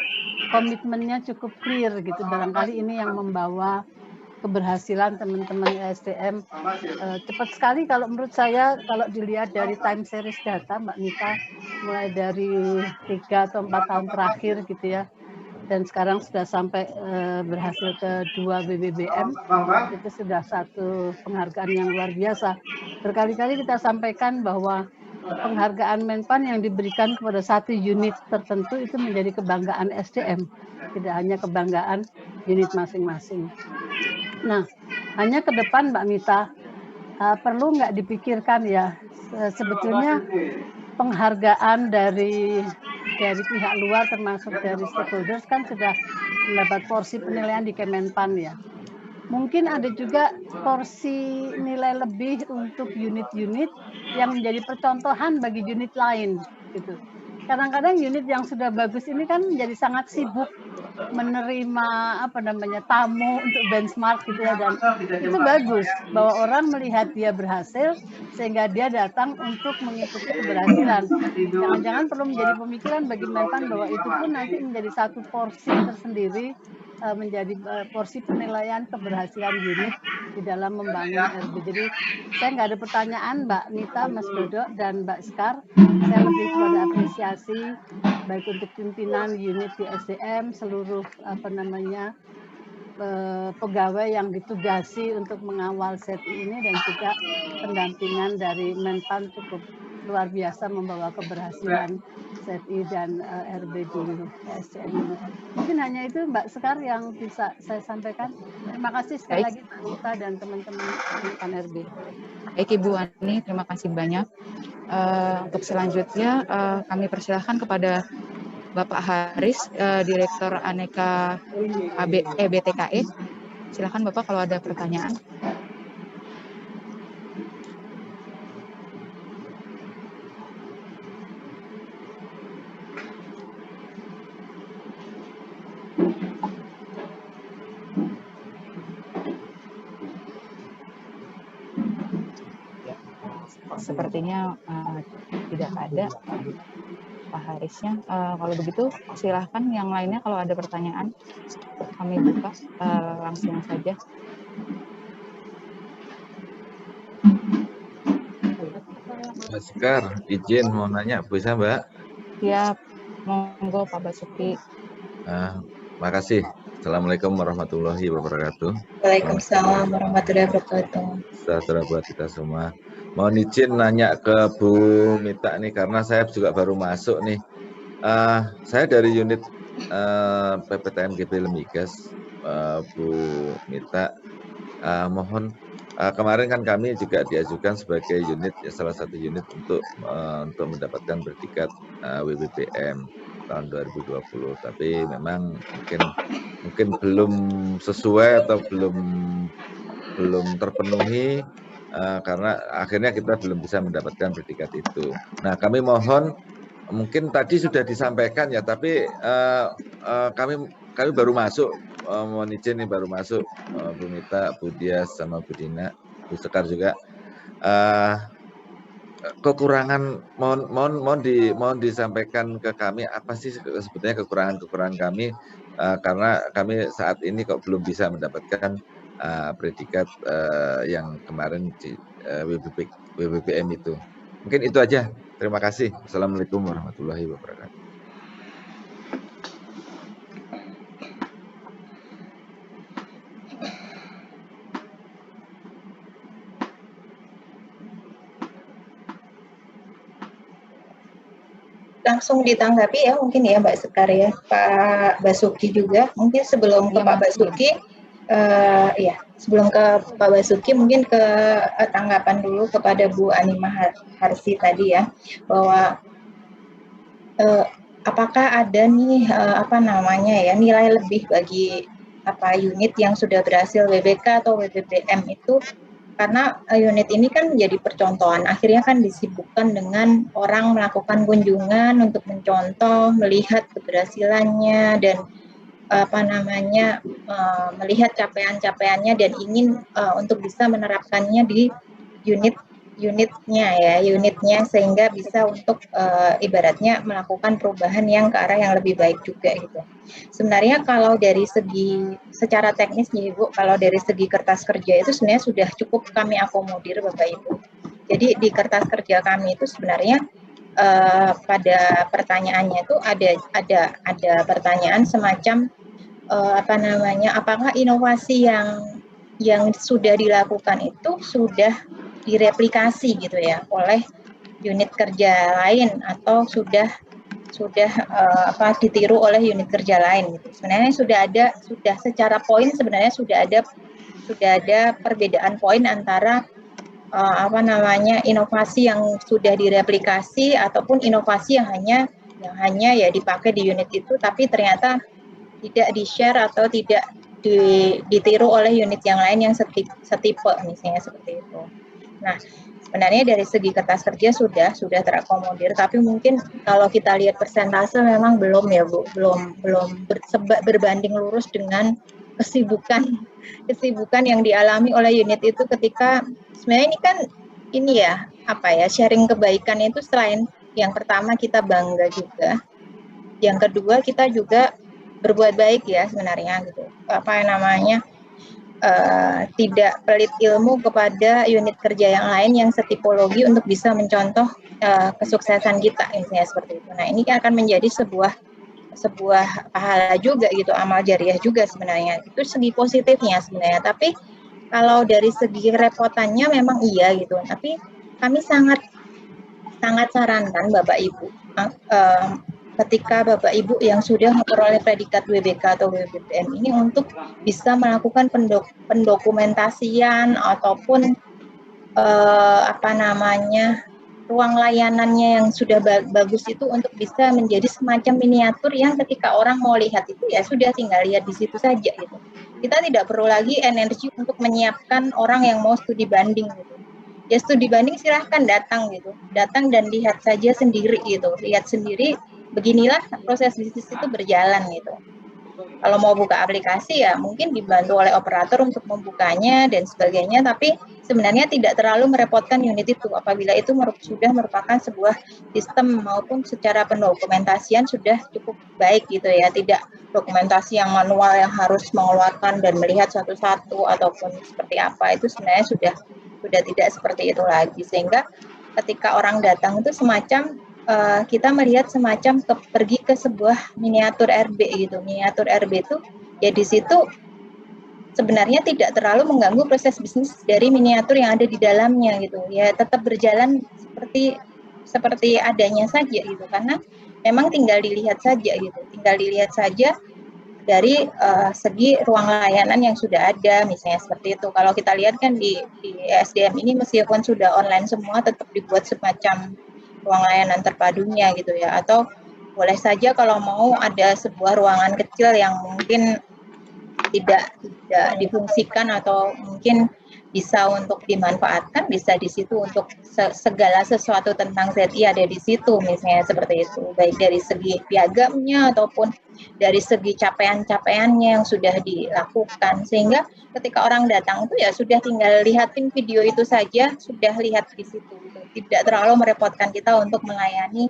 komitmennya cukup clear gitu. Barangkali ini yang membawa keberhasilan teman-teman ESDM cepat sekali kalau menurut saya, kalau dilihat dari time series data Mbak Mita, mulai dari 3 atau 4 tahun terakhir gitu ya, dan sekarang sudah sampai berhasil ke 2 BBBM, itu sudah satu penghargaan yang luar biasa. Berkali-kali kita sampaikan bahwa penghargaan Menpan yang diberikan kepada satu unit tertentu itu menjadi kebanggaan SDM, tidak hanya kebanggaan unit masing-masing. Nah, hanya ke depan Mbak Mita, perlu nggak dipikirkan ya, sebetulnya penghargaan dari pihak luar termasuk dari stakeholders kan sudah mendapat porsi penilaian di Kemenpan ya. Mungkin ada juga porsi nilai lebih untuk unit-unit yang menjadi percontohan bagi unit lain gitu. Kadang-kadang unit yang sudah bagus ini kan menjadi sangat sibuk menerima tamu untuk benchmark gitu ya, dan itu bagus bahwa orang melihat dia berhasil sehingga dia datang untuk mengikuti keberhasilan. Jangan-jangan perlu menjadi pemikiran bagi Menpan bahwa itu pun nanti menjadi satu porsi tersendiri, menjadi porsi penilaian keberhasilan unit di dalam membangun RB. Jadi saya nggak ada pertanyaan Mbak Mita, Mas Dodo, dan Mbak Sekar. Saya lebih kepada apresiasi baik untuk pimpinan unit di SDM, seluruh pegawai yang ditugasi untuk mengawal SETI ini, dan juga pendampingan dari Menpan cukup luar biasa membawa keberhasilan SETI dan RB di SDM ini. Mungkin hanya itu Mbak Sekar yang bisa saya sampaikan. Terima kasih sekali lagi Mbak Mita dan teman-teman Menpan RB. Baik Ibu Ani, terima kasih banyak. Untuk selanjutnya kami persilahkan kepada Bapak Haris, Direktur Aneka BTKE. Silakan Bapak kalau ada pertanyaan. Sepertinya tidak ada Pak Harisnya. Kalau begitu silahkan yang lainnya kalau ada pertanyaan kami buka langsung saja. Mbak Sekar, izin mau nanya, bisa Mbak? Siap, monggo Pak Basuki. Makasih. Assalamualaikum warahmatullahi wabarakatuh. Waalaikumsalam warahmatullahi wabarakatuh. Sejahtera buat kita semua. Mohon izin nanya ke Bu Mita nih, karena saya juga baru masuk nih. Saya dari unit PPTN GB Lemigas, Bu Mita. Mohon, kemarin kan kami juga diajukan sebagai unit, salah satu unit untuk mendapatkan predikat WBBM tahun 2020. Tapi memang mungkin belum sesuai atau belum terpenuhi. Karena akhirnya kita belum bisa mendapatkan predikat itu. Nah, kami mohon, mungkin tadi sudah disampaikan ya, tapi kami baru masuk, mohon izin nih baru masuk, Bu Mita, Bu Dias, sama Bu Dina, Bu Sekar juga. Kekurangan mohon disampaikan ke kami apa sih sebetulnya kekurangan kami, karena kami saat ini kok belum bisa mendapatkan predikat yang kemarin di WBBM itu. Mungkin itu aja. Terima kasih. Assalamualaikum warahmatullahi wabarakatuh. Langsung ditanggapi ya mungkin ya Mbak Sekar ya, Pak Basuki juga. Mungkin sebelum ke Pak Basuki, sebelum ke Pak Basuki mungkin ke tanggapan dulu kepada Bu Anima Harsi tadi ya, bahwa apakah ada nih nilai lebih bagi unit yang sudah berhasil WBK atau WBBM itu, karena unit ini kan menjadi percontohan, akhirnya kan disibukkan dengan orang melakukan kunjungan untuk mencontoh, melihat keberhasilannya dan melihat capaian-capaiannya dan ingin untuk bisa menerapkannya di unit unitnya sehingga bisa untuk ibaratnya melakukan perubahan yang ke arah yang lebih baik juga gitu. Sebenarnya kalau dari segi secara teknis nih Bu, kalau dari segi kertas kerja itu sebenarnya sudah cukup kami akomodir Bapak Ibu. Jadi di kertas kerja kami itu sebenarnya pada pertanyaannya itu ada pertanyaan semacam apakah inovasi yang sudah dilakukan itu sudah direplikasi gitu ya oleh unit kerja lain atau sudah ditiru oleh unit kerja lain gitu. Sebenarnya sudah secara poin sebenarnya sudah ada perbedaan poin antara inovasi yang sudah direplikasi ataupun inovasi yang hanya ya dipakai di unit itu tapi ternyata tidak di-share atau tidak ditiru oleh unit yang lain yang setipe misalnya seperti itu. Nah, sebenarnya dari segi kertas kerja sudah terakomodir, tapi mungkin kalau kita lihat persentase memang belum ya Bu, belum berbanding lurus dengan kesibukan yang dialami oleh unit itu ketika sebenarnya ini kan sharing kebaikan itu selain yang pertama kita bangga juga, yang kedua kita juga berbuat baik ya sebenarnya gitu. Tidak pelit ilmu kepada unit kerja yang lain yang setipologi untuk bisa mencontoh kesuksesan kita misalnya seperti itu. Nah, ini akan menjadi sebuah pahala juga gitu, amal jariah juga sebenarnya. Itu segi positifnya sebenarnya. Tapi kalau dari segi repotannya memang iya gitu. Tapi kami sangat sarankan Bapak Ibu ketika Bapak Ibu yang sudah memperoleh predikat WBK atau WBPM ini untuk bisa melakukan pendokumentasian ataupun ruang layanannya yang sudah bagus itu untuk bisa menjadi semacam miniatur yang ketika orang mau lihat itu ya sudah tinggal lihat di situ saja gitu. Kita tidak perlu lagi energi untuk menyiapkan orang yang mau studi banding gitu. Ya studi banding silahkan datang dan lihat saja sendiri gitu, lihat sendiri. Beginilah proses bisnis itu berjalan gitu. Kalau mau buka aplikasi ya mungkin dibantu oleh operator untuk membukanya dan sebagainya, tapi sebenarnya tidak terlalu merepotkan unit itu apabila itu sudah merupakan sebuah sistem maupun secara pendokumentasian sudah cukup baik gitu ya, tidak dokumentasi yang manual yang harus mengeluarkan dan melihat satu-satu ataupun seperti apa, itu sebenarnya sudah tidak seperti itu lagi, sehingga ketika orang datang itu semacam kita melihat semacam pergi ke sebuah miniatur RB gitu. Miniatur RB itu ya di situ sebenarnya tidak terlalu mengganggu proses bisnis dari miniatur yang ada di dalamnya gitu. Ya tetap berjalan seperti adanya saja gitu, karena memang tinggal dilihat saja gitu. Tinggal dilihat saja dari segi ruang layanan yang sudah ada misalnya seperti itu. Kalau kita lihat kan di SDM ini meskipun sudah online semua tetap dibuat semacam ruang layanan terpadunya gitu ya, atau boleh saja kalau mau ada sebuah ruangan kecil yang mungkin tidak difungsikan atau mungkin bisa untuk dimanfaatkan, bisa di situ untuk segala sesuatu tentang ZI ada di situ misalnya seperti itu, baik dari segi piagamnya ataupun dari segi capaian-capaiannya yang sudah dilakukan, sehingga ketika orang datang itu ya sudah tinggal lihatin video itu saja, sudah lihat di situ gitu. Tidak terlalu merepotkan kita untuk melayani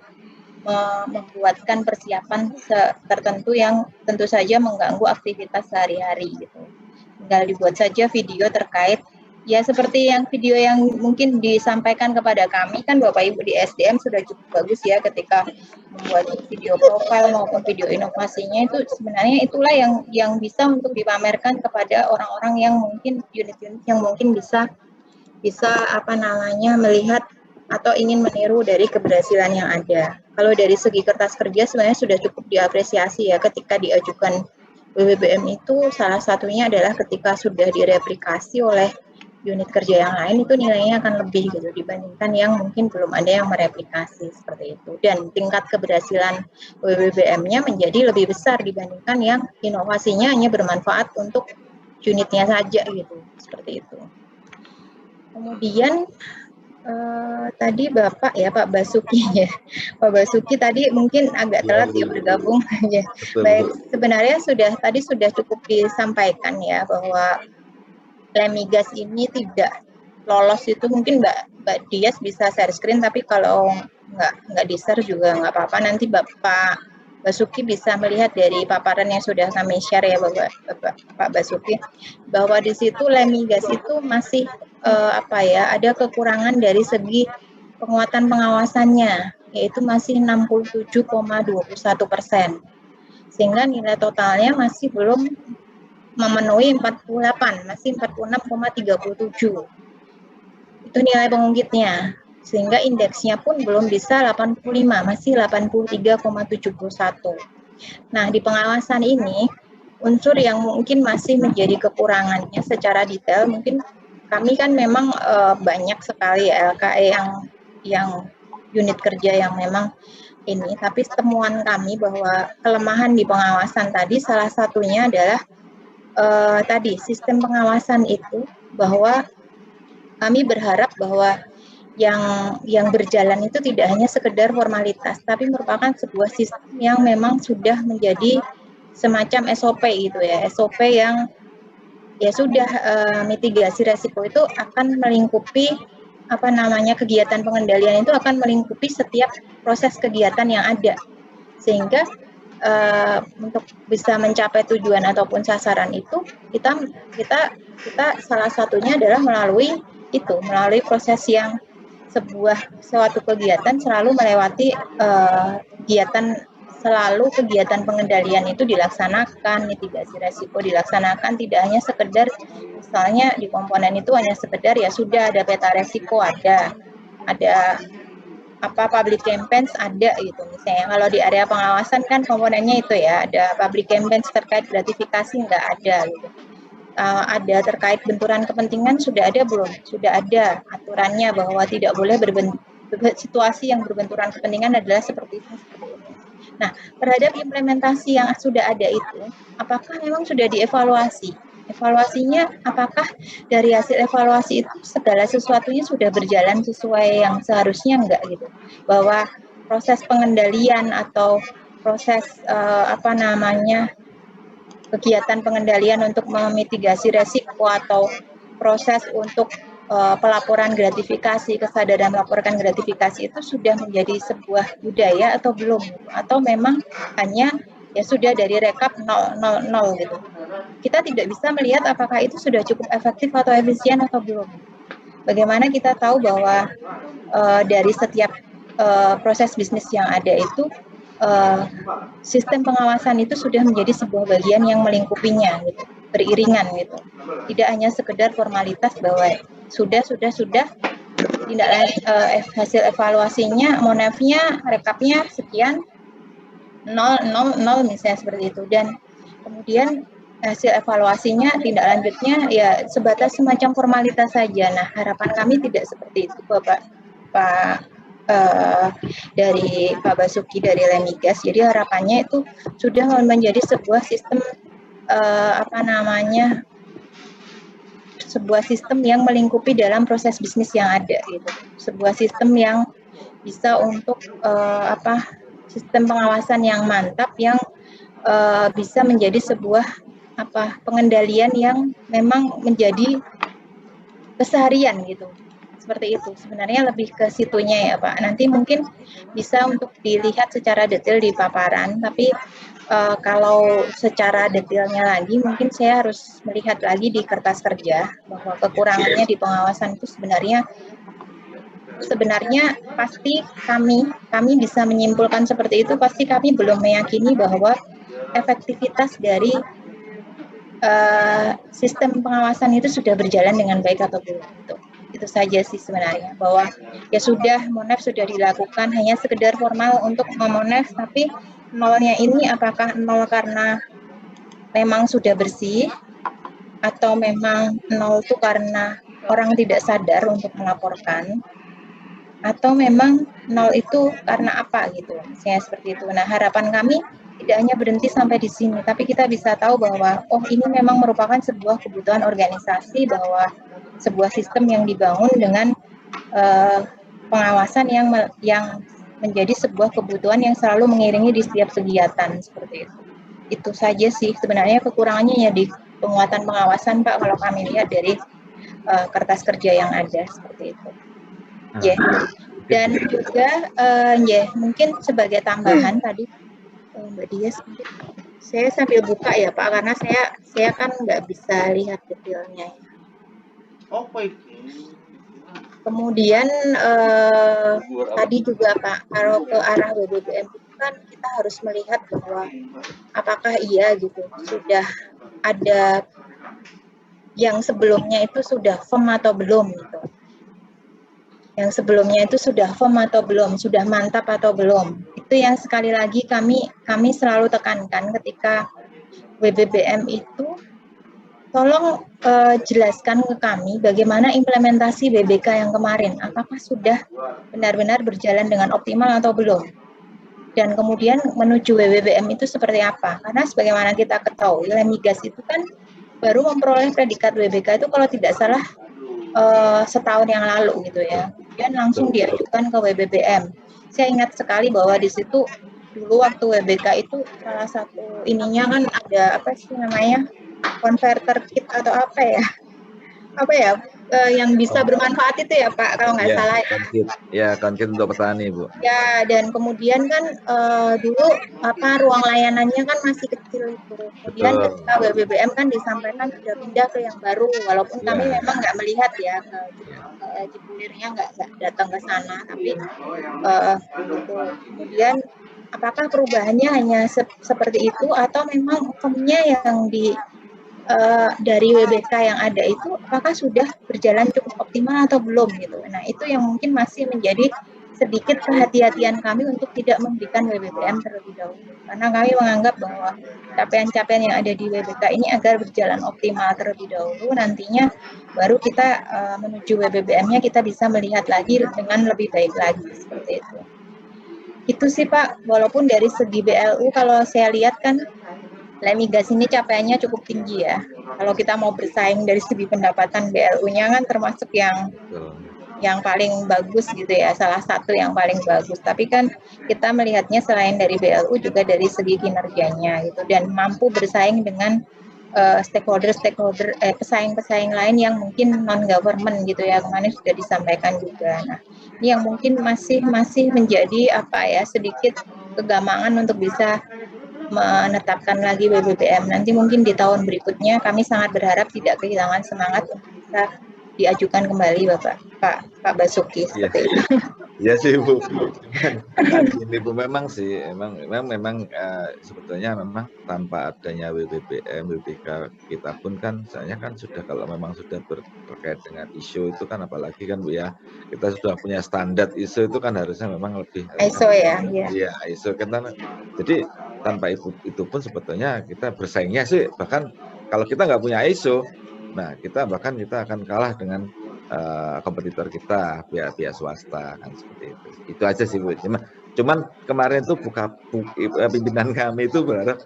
membuatkan persiapan tertentu yang tentu saja mengganggu aktivitas sehari-hari gitu. Tinggal dibuat saja video terkait ya seperti yang video yang mungkin disampaikan kepada kami kan Bapak Ibu di SDM sudah cukup bagus ya ketika membuat video profil maupun video inovasinya, itu sebenarnya itulah yang bisa untuk dipamerkan kepada orang-orang yang mungkin unit-unit yang mungkin bisa melihat atau ingin meniru dari keberhasilan yang ada. Kalau dari segi kertas kerja sebenarnya sudah cukup diapresiasi ya ketika diajukan WBBM itu, salah satunya adalah ketika sudah direplikasi oleh unit kerja yang lain itu nilainya akan lebih gitu dibandingkan yang mungkin belum ada yang mereplikasi seperti itu, dan tingkat keberhasilan WBBM-nya menjadi lebih besar dibandingkan yang inovasinya hanya bermanfaat untuk unitnya saja gitu, seperti itu. Kemudian tadi Bapak ya Pak Basuki ya, Pak Basuki tadi mungkin agak telat ya bergabung ya. Baik, sebenarnya tadi sudah cukup disampaikan ya bahwa lem migas ini lolos itu mungkin Mbak Dias bisa share screen, tapi kalau nggak di-share juga nggak apa-apa. Nanti Pak Basuki bisa melihat dari paparan yang sudah kami share ya Pak Basuki, bahwa di situ Lemigas itu masih ada kekurangan dari segi penguatan pengawasannya, yaitu masih 67,21%, sehingga nilai totalnya masih belum memenuhi 48, masih 46,37. Itu nilai pengungkitnya, sehingga indeksnya pun belum bisa 85, masih 83,71. Nah, di pengawasan ini, unsur yang mungkin masih menjadi kekurangannya secara detail, mungkin kami kan memang banyak sekali ya LKE yang unit kerja yang memang ini, tapi temuan kami bahwa kelemahan di pengawasan tadi salah satunya adalah tadi sistem pengawasan itu, bahwa kami berharap bahwa yang berjalan itu tidak hanya sekedar formalitas, tapi merupakan sebuah sistem yang memang sudah menjadi semacam SOP gitu ya, SOP yang ya sudah mitigasi resiko itu akan melingkupi kegiatan pengendalian itu akan melingkupi setiap proses kegiatan yang ada, sehingga untuk bisa mencapai tujuan ataupun sasaran itu kita salah satunya adalah melalui proses yang suatu kegiatan selalu melewati kegiatan pengendalian itu dilaksanakan, mitigasi resiko dilaksanakan, tidak hanya sekedar misalnya di komponen itu hanya sekedar ya sudah ada peta resiko, ada public campaigns ada gitu misalnya. Kalau di area pengawasan kan komponennya itu ya, ada public campaigns terkait gratifikasi nggak ada gitu. Ada terkait benturan kepentingan sudah ada belum? Sudah ada aturannya bahwa tidak boleh situasi yang berbenturan kepentingan adalah seperti itu. Nah, terhadap implementasi yang sudah ada itu, apakah memang sudah dievaluasi? Evaluasinya apakah dari hasil evaluasi itu segala sesuatunya sudah berjalan sesuai yang seharusnya enggak gitu? Bahwa proses pengendalian atau proses kegiatan pengendalian untuk memitigasi resiko atau proses untuk pelaporan gratifikasi, kesadaran melaporkan gratifikasi itu sudah menjadi sebuah budaya atau belum? Atau memang hanya ya sudah dari rekap 000 gitu. Kita tidak bisa melihat apakah itu sudah cukup efektif atau efisien atau belum. Bagaimana kita tahu bahwa dari setiap proses bisnis yang ada itu sistem pengawasan itu sudah menjadi sebuah bagian yang melingkupinya gitu, beriringan gitu. Tidak hanya sekedar formalitas bahwa sudah tidak hasil evaluasinya, monefnya, rekapnya sekian 0 misalnya seperti itu, dan kemudian hasil evaluasinya tindak lanjutnya ya sebatas semacam formalitas saja. Nah, harapan kami tidak seperti itu, dari Pak Basuki dari Lemigas. Jadi harapannya itu sudah menjadi sebuah sistem sebuah sistem yang melingkupi dalam proses bisnis yang ada gitu. Sebuah sistem yang bisa untuk sistem pengawasan yang mantap yang bisa menjadi sebuah pengendalian yang memang menjadi keseharian gitu. Seperti itu, sebenarnya lebih ke situnya ya Pak. Nanti mungkin bisa untuk dilihat secara detail di paparan, tapi kalau secara detailnya lagi mungkin saya harus melihat lagi di kertas kerja bahwa kekurangannya di pengawasan itu sebenarnya pasti kami bisa menyimpulkan seperti itu, pasti kami belum meyakini bahwa efektivitas dari sistem pengawasan itu sudah berjalan dengan baik atau belum gitu. Itu saja sih sebenarnya, bahwa ya sudah monef sudah dilakukan hanya sekedar formal untuk memonef, tapi nolnya ini apakah nol karena memang sudah bersih atau memang nol itu karena orang tidak sadar untuk melaporkan, atau memang nol itu karena apa gitu, misalnya seperti itu. Nah, harapan kami tidak hanya berhenti sampai di sini, tapi kita bisa tahu bahwa ini memang merupakan sebuah kebutuhan organisasi, bahwa sebuah sistem yang dibangun dengan pengawasan yang menjadi sebuah kebutuhan yang selalu mengiringi di setiap kegiatan seperti itu. Itu saja sih sebenarnya kekurangannya ya di penguatan pengawasan Pak, kalau kami lihat dari kertas kerja yang ada seperti itu. Yeah. Dan juga mungkin sebagai tambahan tadi Mbak Dias, saya sambil buka ya Pak, karena saya kan nggak bisa lihat detailnya. Kemudian tadi juga Pak, kalau ke arah WBBM itu kan kita harus melihat bahwa apakah iya gitu sudah ada yang sebelumnya itu sudah firm atau belum gitu. Yang sebelumnya itu sudah firm atau belum, sudah mantap atau belum. Itu yang sekali lagi kami selalu tekankan ketika WBBM itu, tolong jelaskan ke kami bagaimana implementasi BBK yang kemarin, apakah sudah benar-benar berjalan dengan optimal atau belum. Dan kemudian menuju WBBM itu seperti apa, karena sebagaimana kita ketahui, Lemigas itu kan baru memperoleh predikat WBK itu kalau tidak salah setahun yang lalu gitu ya, dan langsung diajukan ke WBBM. Saya ingat sekali bahwa di situ dulu waktu WBK itu salah satu ininya kan ada apa sih namanya, converter kit atau apa ya yang bisa bermanfaat itu ya Pak kalau nggak salah ya. Konkit untuk petani Bu. Ya, dan kemudian kan dulu ruang layanannya kan masih kecil itu. Kemudian ketika WBBM kan disampaikan sudah pindah ke yang baru, walaupun kami memang nggak melihat ya ke Cibulirnya, nggak datang ke sana, tapi gitu. Kemudian apakah perubahannya hanya seperti itu atau memang hukumnya yang dari WBK yang ada itu apakah sudah berjalan cukup optimal atau belum gitu. Nah, itu yang mungkin masih menjadi sedikit kehati-hatian kami untuk tidak memberikan WBBM terlebih dahulu. Karena kami menganggap bahwa capaian-capaian yang ada di WBK ini agar berjalan optimal terlebih dahulu, nantinya baru kita menuju WBBM-nya kita bisa melihat lagi dengan lebih baik lagi seperti itu. Itu sih Pak, walaupun dari segi BLU kalau saya lihat kan Lemigas ini capaiannya cukup tinggi ya. Kalau kita mau bersaing dari segi pendapatan BLU-nya kan termasuk yang paling bagus gitu ya, salah satu yang paling bagus. Tapi kan kita melihatnya selain dari BLU juga dari segi kinerjanya gitu, dan mampu bersaing dengan pesaing-pesaing lain yang mungkin non-government gitu ya, kemarin sudah disampaikan juga. Nah, ini yang mungkin masih menjadi sedikit kegamangan untuk bisa menetapkan lagi WBBM. Nanti mungkin di tahun berikutnya kami sangat berharap tidak kehilangan semangat untuk bisa diajukan kembali Pak Basuki seperti itu. Ya sih Bu. Ini Bu memang sih, memang sebetulnya memang tanpa adanya WBBM, WBK kita pun kan, misalnya kan sudah kalau memang sudah terkait dengan ISO itu kan, apalagi kan Bu ya, kita sudah punya standar ISO itu kan harusnya memang lebih ISO ya. Iya ISO kita. Jadi tanpa itu pun sebetulnya kita bersaingnya sih, bahkan kalau kita nggak punya ISO, nah kita akan kalah dengan kompetitor kita pihak swasta kan, seperti itu. Itu aja sih Bu. Cuman kemarin itu pimpinan kami itu berharap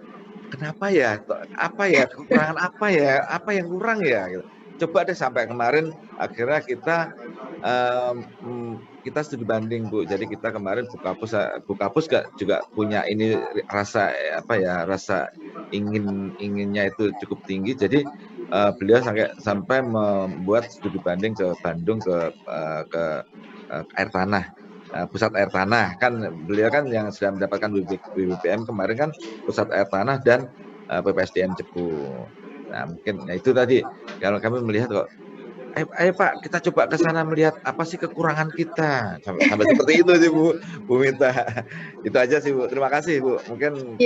kenapa ya, kekurangan apa yang kurang ya gitu. Coba deh sampai kemarin akhirnya kita studi banding Bu. Jadi kita kemarin Bukapus juga punya ini rasa rasa inginnya itu cukup tinggi. Jadi beliau sampai membuat studi banding ke Bandung ke air tanah, pusat air tanah kan, beliau kan yang sudah mendapatkan WBBM kemarin kan pusat air tanah dan PPSDM Cepu. Nah mungkin itu tadi kalau kami melihat kok, ayo Pak kita coba ke sana melihat apa sih kekurangan kita, sampai seperti itu sih Bu Mita. Itu aja sih Bu, terima kasih Bu, mungkin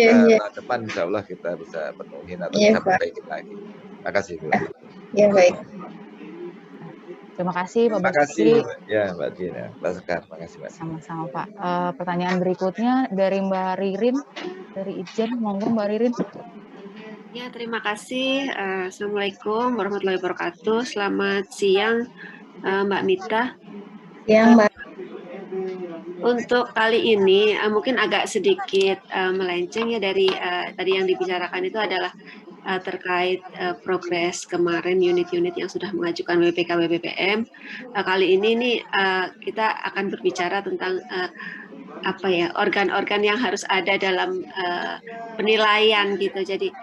depan insya Allah kita bisa penuhin atau bisa perbaiki lagi. Terima kasih Bu. Ya baik. Terima kasih Pak Basuki. Terima kasih ya Mbak Dina, Mbak Sekar. Terima kasih Mbak. Sama-sama Pak. Pertanyaan berikutnya dari Mbak Ririn dari Ijen, monggo Mbak Ririn. Ya, terima kasih. Assalamualaikum warahmatullahi wabarakatuh. Selamat siang Mbak Mita. Siang Mbak. Untuk kali ini mungkin agak sedikit melenceng ya dari tadi yang dibicarakan itu adalah terkait progres kemarin unit-unit yang sudah mengajukan WBK WBBM. Kali ini nih kita akan berbicara tentang organ-organ yang harus ada dalam penilaian gitu. Jadi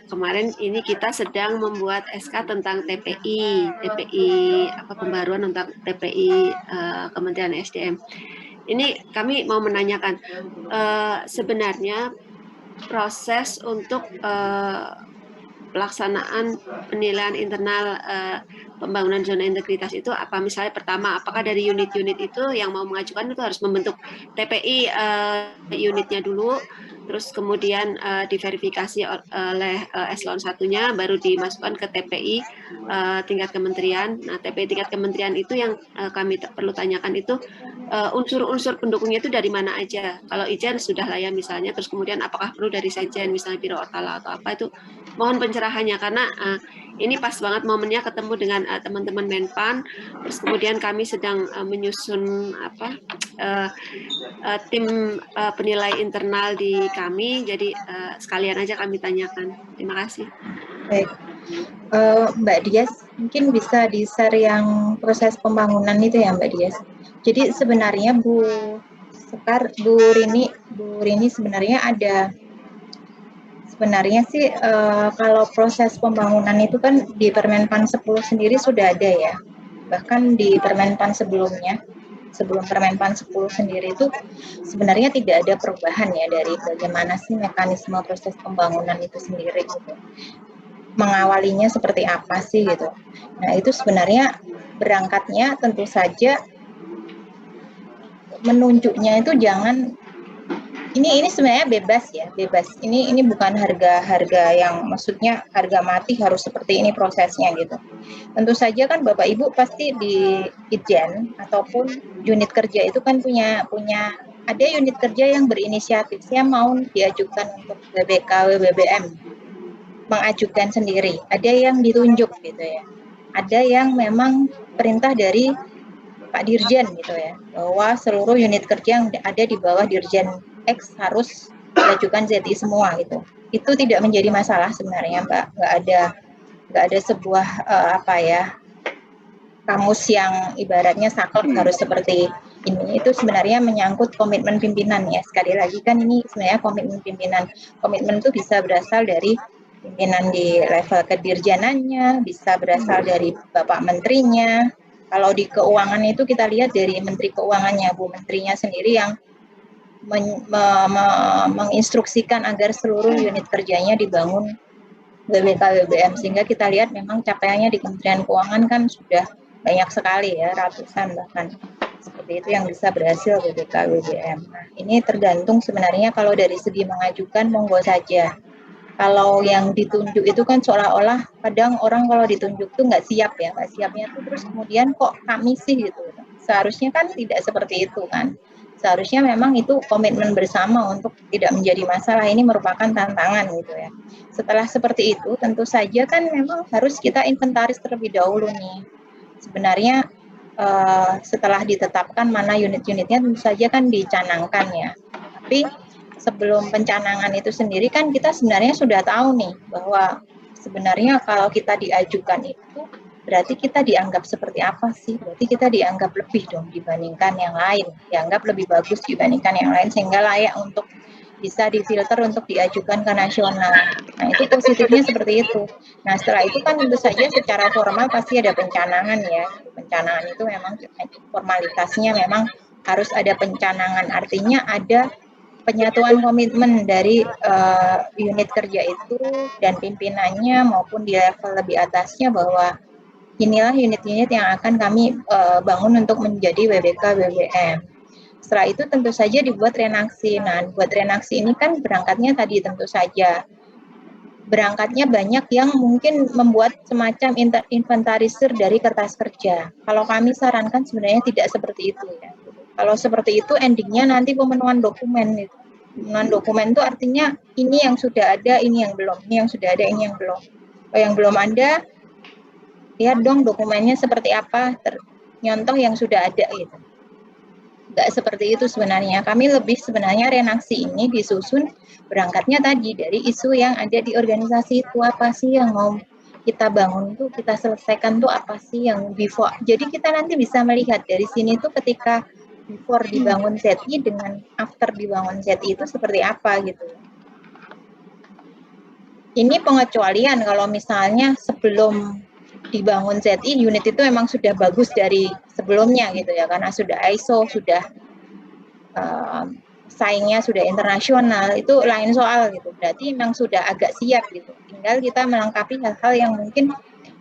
kemarin ini kita sedang membuat SK tentang TPI pembaruan tentang TPI Kementerian SDM. Ini kami mau menanyakan sebenarnya proses untuk pelaksanaan penilaian internal pembangunan zona integritas itu apa? Misalnya pertama, apakah dari unit-unit itu yang mau mengajukan itu harus membentuk TPI unitnya dulu, terus kemudian diverifikasi oleh eselon 1-nya, baru dimasukkan ke TPI tingkat kementerian. Nah, TPI tingkat kementerian itu yang kami perlu tanyakan itu unsur-unsur pendukungnya itu dari mana aja. Kalau Ijen sudah lah ya misalnya, terus kemudian apakah perlu dari Sekjen misalnya Biro Otala atau apa, itu mohon pencerahannya karena ini pas banget momennya ketemu dengan teman-teman Menpan, terus kemudian kami sedang menyusun tim penilai internal di kami, jadi sekalian aja kami tanyakan. Terima kasih. Baik, Mbak Dias, mungkin bisa di-share yang proses pembangunan itu ya Mbak Dias. Jadi sebenarnya Bu Rini sebenarnya sebenarnya sih kalau proses pembangunan itu kan di Permenpan 10 sendiri sudah ada ya. Bahkan di Permenpan sebelum Permenpan 10 sendiri itu sebenarnya tidak ada perubahan ya dari bagaimana sih mekanisme proses pembangunan itu sendiri gitu. Mengawalinya seperti apa sih gitu. Nah, itu sebenarnya berangkatnya tentu saja menunjuknya itu jangan ini sebenarnya bebas. Ini bukan harga yang maksudnya harga mati harus seperti ini prosesnya gitu. Tentu saja kan Bapak Ibu pasti di Itjen ataupun unit kerja itu kan punya ada unit kerja yang berinisiatif. Saya mau diajukan untuk WBK, WBBM, mengajukan sendiri. Ada yang ditunjuk gitu ya. Ada yang memang perintah dari Pak Dirjen gitu ya, bahwa seluruh unit kerja yang ada di bawah Dirjen X harus diajukan ZI semua gitu. Itu tidak menjadi masalah sebenarnya Mbak. Nggak ada sebuah kamus yang ibaratnya saklek harus seperti ini. Itu sebenarnya menyangkut komitmen pimpinan ya. Sekali lagi kan ini sebenarnya komitmen pimpinan. Komitmen itu bisa berasal dari pimpinan di level kedirjanannya, bisa berasal dari Bapak Menterinya. Kalau di keuangan itu kita lihat dari Menteri Keuangannya, Bu Menterinya sendiri yang menginstruksikan agar seluruh unit kerjanya dibangun WBK WBM, sehingga kita lihat memang capaiannya di Kementerian Keuangan kan sudah banyak sekali ya, ratusan bahkan seperti itu yang bisa berhasil WBK WBM. Nah, ini tergantung sebenarnya kalau dari segi mengajukan monggo saja. Kalau yang ditunjuk itu kan seolah-olah kadang orang kalau ditunjuk tuh nggak siapnya tuh terus kemudian kok kami sih gitu. Seharusnya kan tidak seperti itu kan. Seharusnya memang itu komitmen bersama untuk tidak menjadi masalah. Ini merupakan tantangan gitu ya. Setelah seperti itu tentu saja kan memang harus kita inventaris terlebih dahulu nih. Sebenarnya setelah ditetapkan mana unit-unitnya tentu saja kan dicanangkan ya. Tapi sebelum pencanangan itu sendiri kan kita sebenarnya sudah tahu nih bahwa sebenarnya kalau kita diajukan itu berarti kita dianggap seperti apa sih? Berarti kita dianggap lebih dong dibandingkan yang lain, dianggap lebih bagus dibandingkan yang lain sehingga layak untuk bisa difilter untuk diajukan ke nasional. Nah, itu positifnya seperti itu. Nah, setelah itu kan tentu saja secara formal pasti ada pencanangan ya. Pencanangan itu memang formalitasnya memang harus ada pencanangan, artinya ada penyatuan komitmen dari unit kerja itu dan pimpinannya maupun di level lebih atasnya bahwa inilah unit-unit yang akan kami bangun untuk menjadi WBK WBM. Setelah itu tentu saja dibuat renaksi. Nah, buat renaksi ini kan berangkatnya tadi tentu saja berangkatnya banyak yang mungkin membuat semacam inventarisir dari kertas kerja. Kalau kami sarankan sebenarnya tidak seperti itu ya. Kalau seperti itu endingnya nanti pemenuhan dokumen gitu. Pemenuhan dokumen itu artinya ini yang sudah ada, ini yang belum, ini yang sudah ada, ini yang belum. Kalau yang belum ada, lihat dong dokumennya seperti apa, nyontoh yang sudah ada gitu. Nggak seperti itu sebenarnya. Kami lebih sebenarnya renaksi ini disusun berangkatnya tadi dari isu yang ada di organisasi itu, apa sih yang mau kita bangun tuh, kita selesaikan tuh apa sih yang before. Jadi kita nanti bisa melihat dari sini tuh ketika before dibangun ZI dengan after dibangun ZI itu seperti apa gitu. Ini pengecualian kalau misalnya sebelum dibangun ZI unit itu memang sudah bagus dari sebelumnya gitu ya, karena sudah ISO, sudah saingnya sudah internasional, itu lain soal gitu. Berarti memang sudah agak siap gitu. Tinggal kita melengkapi hal-hal yang mungkin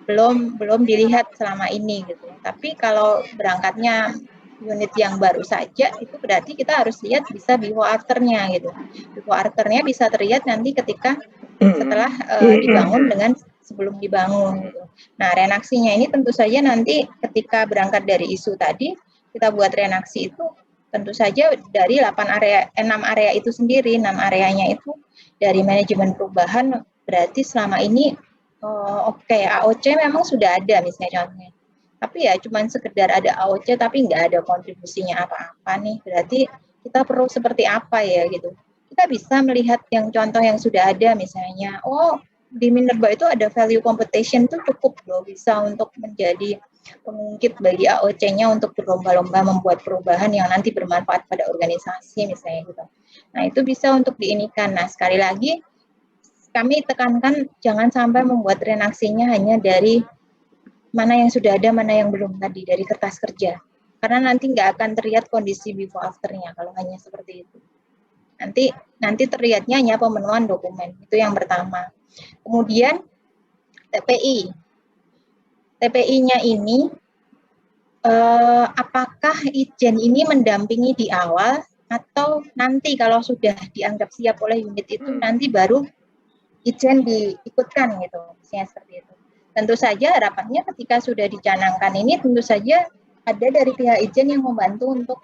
belum dilihat selama ini gitu. Tapi kalau berangkatnya unit yang baru saja, itu berarti kita harus lihat bisa before afternya gitu. Before afternya bisa terlihat nanti ketika setelah dibangun dengan sebelum dibangun gitu. Nah, renaksinya ini tentu saja nanti ketika berangkat dari isu tadi, kita buat renaksi itu tentu saja dari 6 area itu sendiri. 6 areanya itu dari manajemen perubahan, berarti selama ini AOC memang sudah ada misalnya contohnya. Tapi ya cuman sekedar ada AOC tapi nggak ada kontribusinya apa-apa nih. Berarti kita perlu seperti apa ya gitu. Kita bisa melihat yang contoh yang sudah ada misalnya, di Minerba itu ada value competition itu cukup loh, bisa untuk menjadi pengungkit bagi AOC-nya untuk berlomba-lomba membuat perubahan yang nanti bermanfaat pada organisasi misalnya gitu. Nah itu bisa untuk diinikan. Nah sekali lagi kami tekankan jangan sampai membuat renaksinya hanya dari mana yang sudah ada, mana yang belum tadi, dari kertas kerja. Karena nanti nggak akan terlihat kondisi before after-nya kalau hanya seperti itu. Nanti terlihatnya hanya pemenuhan dokumen, itu yang pertama. Kemudian TPI. TPI-nya ini, apakah Ijen ini mendampingi di awal, atau nanti kalau sudah dianggap siap oleh unit itu, nanti baru Ijen diikutkan gitu, misalnya seperti itu. Tentu saja harapannya ketika sudah dicanangkan ini tentu saja ada dari pihak Ijen yang membantu untuk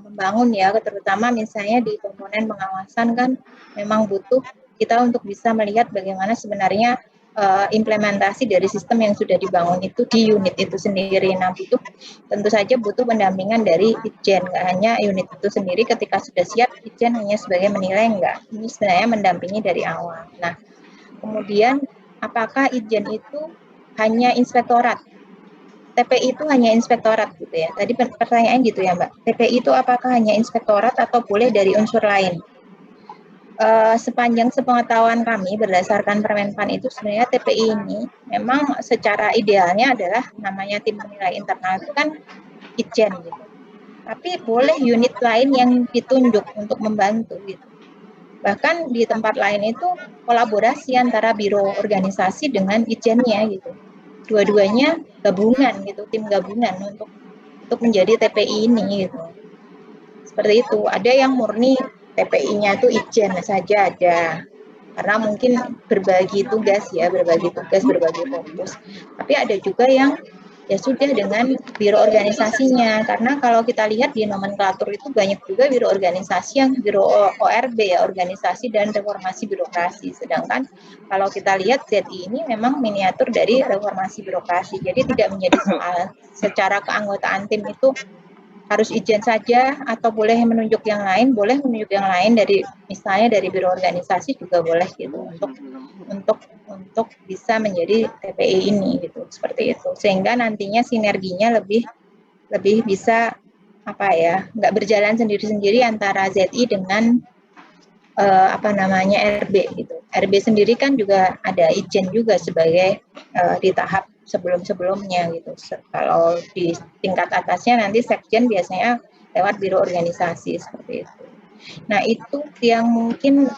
membangun ya, terutama misalnya di komponen pengawasan kan memang butuh kita untuk bisa melihat bagaimana sebenarnya implementasi dari sistem yang sudah dibangun itu di unit itu sendiri. Nah, tentu saja butuh pendampingan dari Ijen, nggak hanya unit itu sendiri ketika sudah siap, Ijen hanya sebagai menilai enggak. Ini sebenarnya mendampingi dari awal. Nah, kemudian apakah Ijen itu hanya inspektorat? TPI itu hanya inspektorat gitu ya. Tadi pertanyaan gitu ya Mbak. TPI itu apakah hanya inspektorat atau boleh dari unsur lain? Sepanjang sepengetahuan kami berdasarkan Permenpan itu sebenarnya TPI ini memang secara idealnya adalah namanya tim penilai internal itu kan Ijen gitu. Tapi boleh unit lain yang ditunjuk untuk membantu gitu. Bahkan di tempat lain itu kolaborasi antara biro organisasi dengan Ijennya gitu. Dua-duanya gabungan gitu, tim gabungan untuk menjadi TPI ini gitu. Seperti itu. Ada yang murni TPI-nya itu Ijen saja ada. Karena mungkin berbagi tugas ya, berbagi fokus. Tapi ada juga yang ya sudah dengan biro organisasinya, karena kalau kita lihat di nomenklatur itu banyak juga biro organisasi yang biro ORB ya, organisasi dan reformasi birokrasi, sedangkan kalau kita lihat ZI ini memang miniatur dari reformasi birokrasi, jadi tidak menjadi soal secara keanggotaan tim itu harus Ijen saja atau boleh menunjuk yang lain, boleh menunjuk yang lain dari misalnya dari biro organisasi juga boleh gitu untuk bisa menjadi TPI ini gitu, seperti itu, sehingga nantinya sinerginya lebih bisa nggak berjalan sendiri-sendiri antara ZI dengan RB gitu. RB sendiri kan juga ada Ijen juga sebagai di tahap sebelum-sebelumnya gitu. Kalau di tingkat atasnya nanti sekjen biasanya lewat biro organisasi seperti itu. Nah itu yang mungkin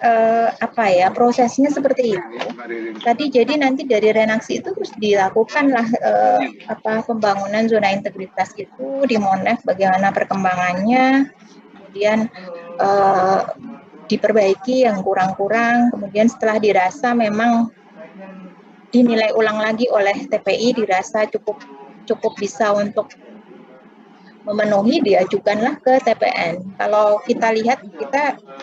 prosesnya seperti itu. Tadi jadi nanti dari renaksi itu terus dilakukanlah pembangunan zona integritas itu di Monef, bagaimana perkembangannya, kemudian diperbaiki yang kurang-kurang, kemudian setelah dirasa memang dinilai ulang lagi oleh TPI, dirasa cukup bisa untuk memenuhi, diajukanlah ke TPN. Kalau kita lihat,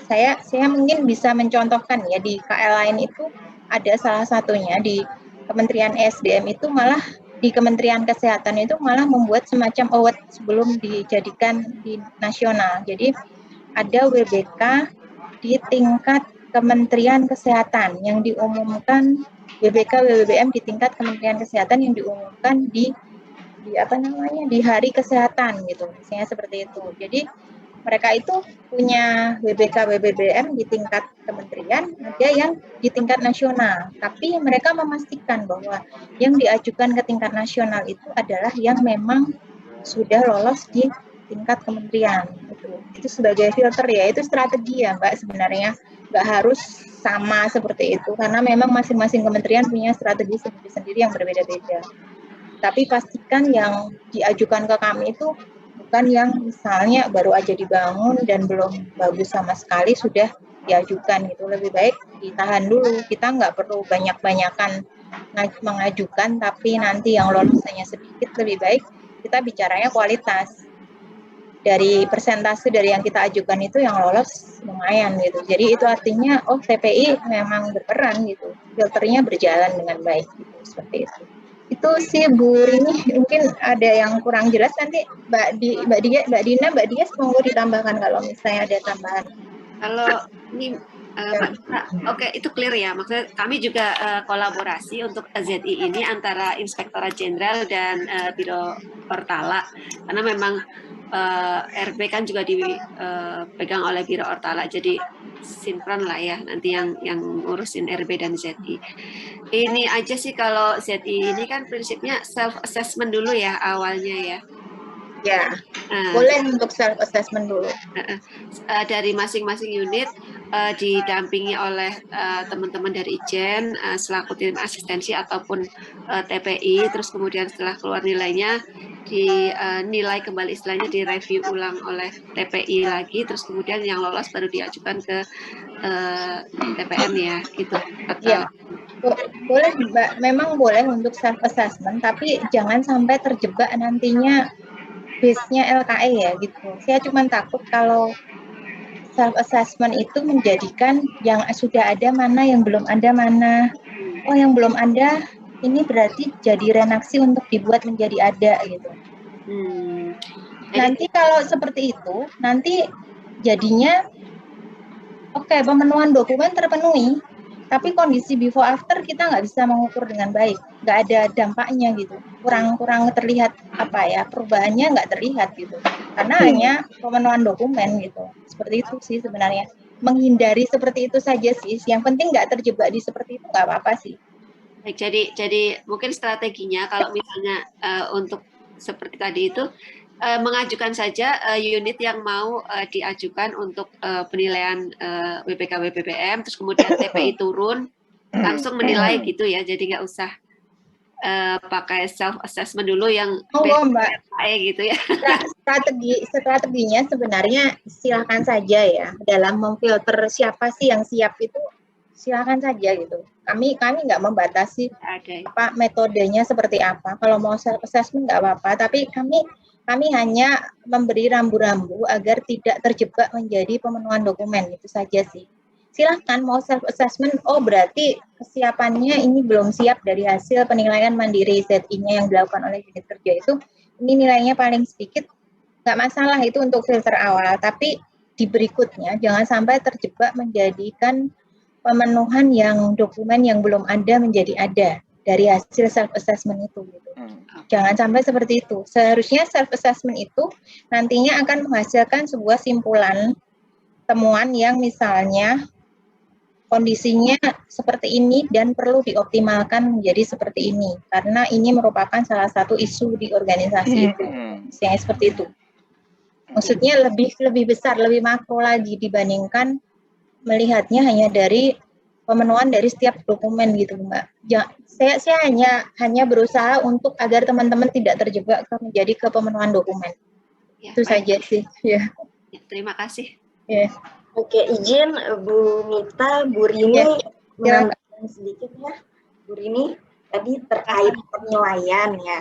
saya mungkin bisa mencontohkan ya, di KL lain itu ada salah satunya di Kementerian SDM itu malah di Kementerian Kesehatan itu malah membuat semacam award sebelum dijadikan di nasional. Jadi ada WBK di tingkat Kementerian Kesehatan yang diumumkan, WBK WBBM di tingkat Kementerian Kesehatan yang diumumkan di di hari kesehatan gitu, misalnya seperti itu. Jadi mereka itu punya WBK WBBM di tingkat kementerian, ada yang di tingkat nasional. Tapi mereka memastikan bahwa yang diajukan ke tingkat nasional itu adalah yang memang sudah lolos di tingkat kementerian. Itu sebagai filter ya, itu strategi ya Mbak sebenarnya. Nggak harus sama seperti itu, karena memang masing-masing kementerian punya strategi sendiri-sendiri yang berbeda-beda. Tapi pastikan yang diajukan ke kami itu bukan yang misalnya baru aja dibangun dan belum bagus sama sekali sudah diajukan gitu. Lebih baik ditahan dulu, kita nggak perlu banyak-banyakan mengajukan tapi nanti yang lolos hanya sedikit. Lebih baik kita bicaranya kualitas. Dari persentase dari yang kita ajukan itu yang lolos lumayan gitu. Jadi itu artinya TPI memang berperan gitu, filternya berjalan dengan baik gitu, seperti itu. Itu sih Bu Rini, mungkin ada yang kurang jelas nanti Mbak Dina, Mbak Dias monggo ditambahkan kalau misalnya ada tambahan. Kalau ini oke, itu clear ya. Maksudnya kami juga kolaborasi untuk ZI ini antara Inspektorat Jenderal dan Biro Ortala, karena memang RB kan juga dipegang oleh Biro Ortala, jadi sinkron lah ya nanti yang ngurusin RB dan ZI. Ini aja sih, kalau ZI ini kan prinsipnya self assessment dulu ya awalnya ya. Ya, boleh untuk self assessment dulu. Dari masing-masing unit didampingi oleh teman-teman dari Ijen selaku tim asistensi ataupun TPI, terus kemudian setelah keluar nilainya dinilai kembali, istilahnya direview ulang oleh TPI lagi, terus kemudian yang lolos baru diajukan ke TPM ya, gitu. Ya, boleh Mbak, memang boleh untuk self assessment, tapi jangan sampai terjebak nantinya base-nya LKE ya gitu. Saya cuma takut kalau self assessment itu menjadikan yang sudah ada mana, yang belum ada mana. Oh, yang belum ada ini berarti jadi reaksi untuk dibuat menjadi ada gitu. Nanti kalau seperti itu, nanti jadinya pemenuhan dokumen terpenuhi, tapi kondisi before after kita nggak bisa mengukur dengan baik, nggak ada dampaknya gitu, kurang terlihat perubahannya nggak terlihat gitu, karena hanya pemenuhan dokumen gitu. Seperti itu sih sebenarnya, menghindari seperti itu saja sih. Yang penting nggak terjebak di seperti itu, nggak apa-apa sih. Baik, jadi mungkin strateginya kalau misalnya untuk seperti tadi itu mengajukan saja unit yang mau diajukan untuk penilaian WBK WBBM, terus kemudian TPI turun langsung menilai gitu ya, jadi nggak usah pakai self assessment dulu yang Mbak gitu ya. Strateginya sebenarnya silakan saja ya, dalam memfilter siapa sih yang siap itu silakan saja gitu. Kami nggak membatasi metodenya seperti apa. Kalau mau self assessment nggak apa-apa, tapi kami hanya memberi rambu-rambu agar tidak terjebak menjadi pemenuhan dokumen, itu saja sih. Silahkan mau self assessment, berarti kesiapannya ini belum siap dari hasil penilaian mandiri ZI-nya yang dilakukan oleh unit kerja itu, ini nilainya paling sedikit, nggak masalah itu untuk filter awal, tapi di berikutnya jangan sampai terjebak menjadikan pemenuhan yang dokumen yang belum ada menjadi ada dari hasil self assessment itu gitu. Jangan sampai seperti itu. Seharusnya self assessment itu nantinya akan menghasilkan sebuah simpulan temuan yang misalnya kondisinya seperti ini dan perlu dioptimalkan menjadi seperti ini karena ini merupakan salah satu isu di organisasi itu. Misalnya seperti itu. Maksudnya lebih besar, lebih makro lagi dibandingkan melihatnya hanya dari pemenuhan dari setiap dokumen gitu Mbak. Saya hanya berusaha untuk agar teman-teman tidak terjebak menjadi pemenuhan dokumen. Ya, itu saja sih. Ya. Terima kasih. Ya. Oke, izin Bu Mita, Bu Rini menambahkan sedikit ya. Bu Rini, tadi terkait penilaian ya.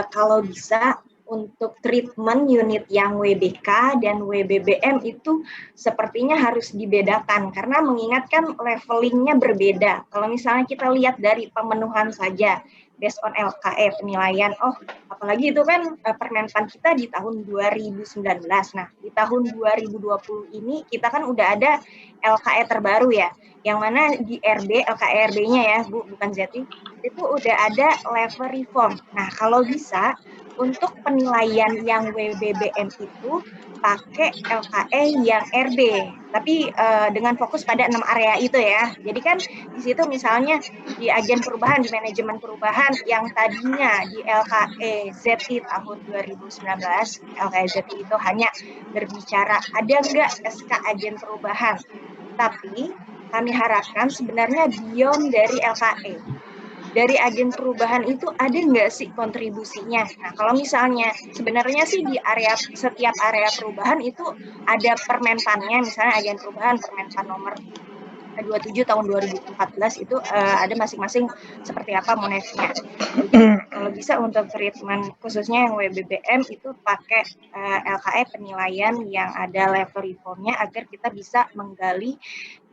Kalau bisa untuk treatment unit yang WBK dan WBBM itu sepertinya harus dibedakan karena mengingatkan levelingnya berbeda. Kalau misalnya kita lihat dari pemenuhan saja based on LKE penilaian, apalagi itu kan Permenpan kita di tahun 2019. Nah, di tahun 2020 ini kita kan udah ada LKE terbaru ya. yang mana di RB, LKRB-nya ya Bu, bukan ZI, itu udah ada level reform. Nah, kalau bisa untuk penilaian yang WBBM itu pakai LKE yang RB, tapi dengan fokus pada 6 area itu ya. Jadi kan di situ misalnya di agen perubahan, di manajemen perubahan yang tadinya di LKE ZI tahun 2019, LKE ZI itu hanya berbicara ada nggak SK agen perubahan, tapi kami harapkan sebenarnya beyond dari LKE. Dari agen perubahan itu ada nggak sih kontribusinya? Nah, kalau misalnya sebenarnya sih di area setiap area perubahan itu ada permenpannya, misalnya agen perubahan permenpan nomor 27 tahun 2014 itu ada masing-masing seperti apa monefnya. Jadi kalau bisa untuk treatment khususnya yang WBBM itu pakai LKE penilaian yang ada level reformnya agar kita bisa menggali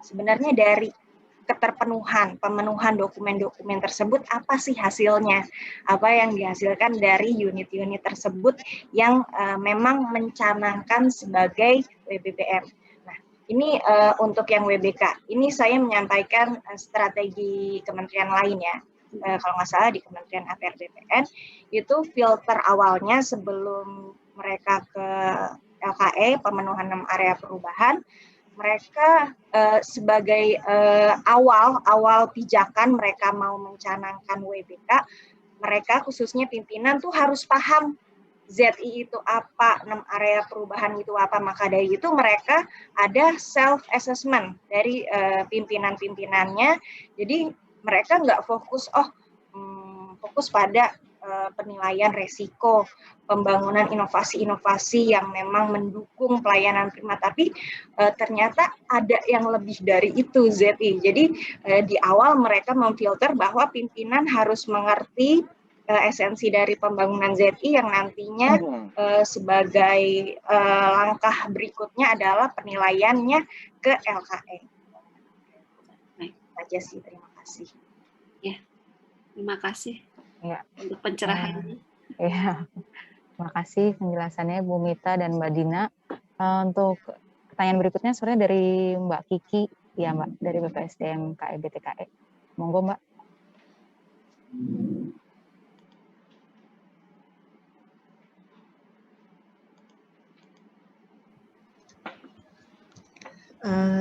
sebenarnya dari pemenuhan dokumen-dokumen tersebut apa sih hasilnya, apa yang dihasilkan dari unit-unit tersebut yang memang mencanangkan sebagai WBBM. Nah, ini untuk yang WBK. Ini saya menyampaikan strategi kementerian lain ya. Kalau nggak salah di Kementerian APR BPN itu filter awalnya sebelum mereka ke LKE pemenuhan 6 area perubahan, mereka sebagai awal pijakan mereka mau mencanangkan WBK, mereka khususnya pimpinan tuh harus paham ZI itu apa, 6 area perubahan itu apa. Maka dari itu mereka ada self assessment dari pimpinan-pimpinannya. Jadi mereka nggak fokus fokus pada penilaian resiko, pembangunan inovasi-inovasi yang memang mendukung pelayanan prima, tapi ternyata ada yang lebih dari itu ZI. Jadi di awal mereka memfilter bahwa pimpinan harus mengerti esensi dari pembangunan ZI yang nantinya sebagai langkah berikutnya adalah penilaiannya ke LKE. Aja sih, terima kasih. Ya, terima kasih ya. Untuk pencerahannya. Ya, terima kasih penjelasannya Bu Mita dan Mbak Dina. Untuk pertanyaan berikutnya sore dari Mbak Kiki, ya Mbak, dari BPSDM KEBTKE. Monggo Mbak.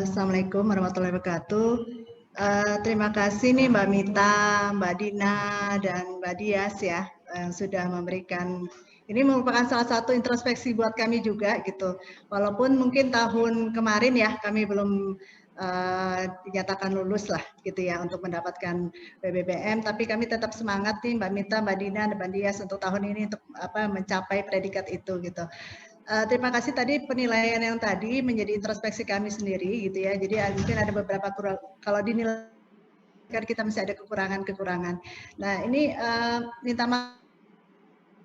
Assalamualaikum warahmatullahi wabarakatuh. Terima kasih nih Mbak Mita, Mbak Dina, dan Mbak Dias ya yang sudah memberikan. Ini merupakan salah satu introspeksi buat kami juga gitu. Walaupun mungkin tahun kemarin ya kami belum dinyatakan lulus lah gitu ya untuk mendapatkan WBBM, tapi kami tetap semangat nih Mbak Mita, Mbak Dina, dan Mbak Dias untuk tahun ini untuk mencapai predikat itu gitu. Terima kasih tadi penilaian yang tadi menjadi introspeksi kami sendiri gitu ya. Jadi mungkin ada beberapa kalau dinilai kan kita masih ada kekurangan-kekurangan. Nah ini minta maaf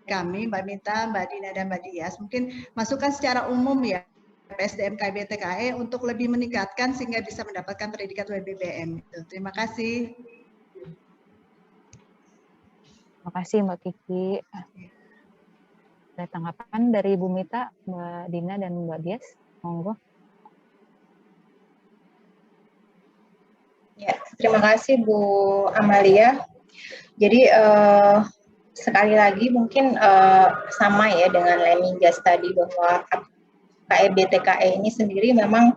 kami Mbak Mita, Mbak Dina dan Mbak Dias mungkin masukan secara umum ya PSDM KEBTKE untuk lebih meningkatkan sehingga bisa mendapatkan predikat WBBM. Terima kasih. Terima kasih Mbak Kiki. Ada tanggapan dari Bu Mita, Mbak Dina, dan Mbak Dias? Monggo. Ya, terima kasih Bu Amalia. Jadi sekali lagi mungkin sama ya dengan Leminjas tadi bahwa KEBTKE ini sendiri memang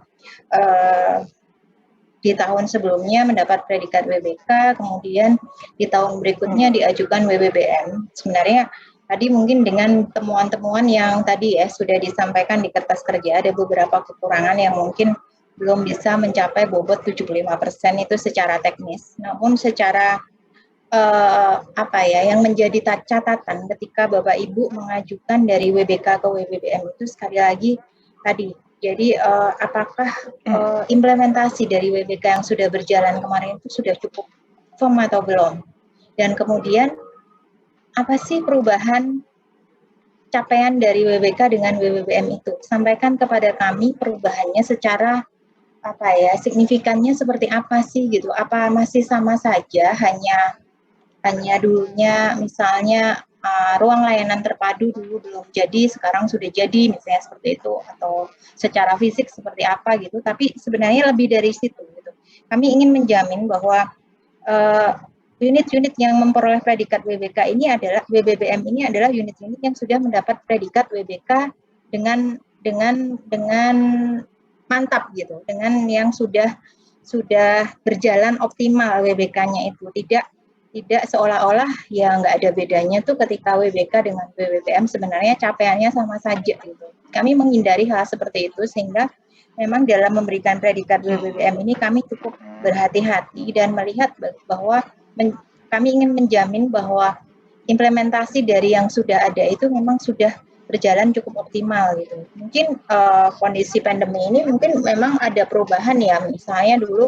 di tahun sebelumnya mendapat predikat WBK, kemudian di tahun berikutnya diajukan WBBM. Sebenarnya tadi mungkin dengan temuan-temuan yang tadi ya sudah disampaikan di kertas kerja, ada beberapa kekurangan yang mungkin belum bisa mencapai bobot 75% itu secara teknis. Namun secara yang menjadi catatan ketika Bapak Ibu mengajukan dari WBK ke WBBM itu sekali lagi tadi. Jadi apakah implementasi dari WBK yang sudah berjalan kemarin itu sudah cukup firm atau belum? Dan kemudian apa sih perubahan capaian dari WBK dengan WBBM itu? Sampaikan kepada kami perubahannya secara signifikannya seperti apa sih gitu? Apa masih sama saja hanya dulunya misalnya ruang layanan terpadu dulu belum jadi, sekarang sudah jadi misalnya seperti itu, atau secara fisik seperti apa gitu? Tapi sebenarnya lebih dari situ gitu. kami ingin menjamin bahwa unit-unit yang memperoleh predikat WBK ini adalah WBBM ini adalah unit-unit yang sudah mendapat predikat WBK dengan mantap gitu, dengan yang sudah berjalan optimal WBK-nya itu, tidak seolah-olah ya nggak ada bedanya tuh ketika WBK dengan WBBM, sebenarnya capaiannya sama saja gitu. Kami menghindari hal seperti itu sehingga memang dalam memberikan predikat WBBM ini kami cukup berhati-hati dan melihat bahwa kami ingin menjamin bahwa implementasi dari yang sudah ada itu memang sudah berjalan cukup optimal gitu. Mungkin kondisi pandemi ini mungkin memang ada perubahan ya, misalnya dulu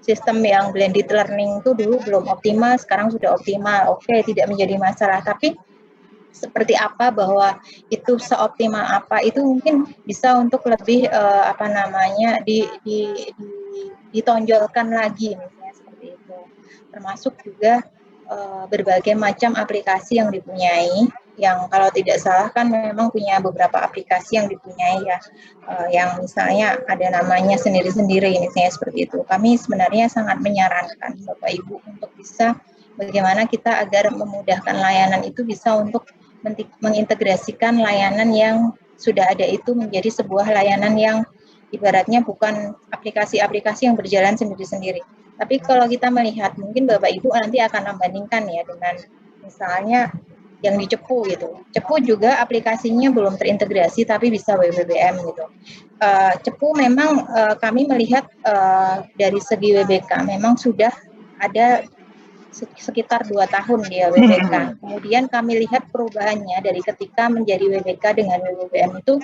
sistem yang blended learning itu dulu belum optimal, sekarang sudah optimal. Oke, tidak menjadi masalah, tapi seperti apa bahwa itu seoptimal apa itu mungkin bisa untuk lebih ditonjolkan lagi misalnya seperti itu. Termasuk juga berbagai macam aplikasi yang dipunyai, yang kalau tidak salah kan memang punya beberapa aplikasi yang dipunyai ya, yang misalnya ada namanya sendiri-sendiri misalnya seperti itu. Kami sebenarnya sangat menyarankan Bapak Ibu untuk bisa bagaimana kita agar memudahkan layanan itu bisa untuk mengintegrasikan layanan yang sudah ada itu menjadi sebuah layanan yang ibaratnya bukan aplikasi-aplikasi yang berjalan sendiri-sendiri. Tapi kalau kita melihat, mungkin Bapak Ibu nanti akan membandingkan ya dengan misalnya yang di Cepu gitu. Cepu juga aplikasinya belum terintegrasi tapi bisa WBBM gitu. Cepu memang kami melihat dari segi WBK memang sudah ada sekitar 2 tahun dia WBK. Kemudian kami lihat perubahannya dari ketika menjadi WBK dengan WBBM itu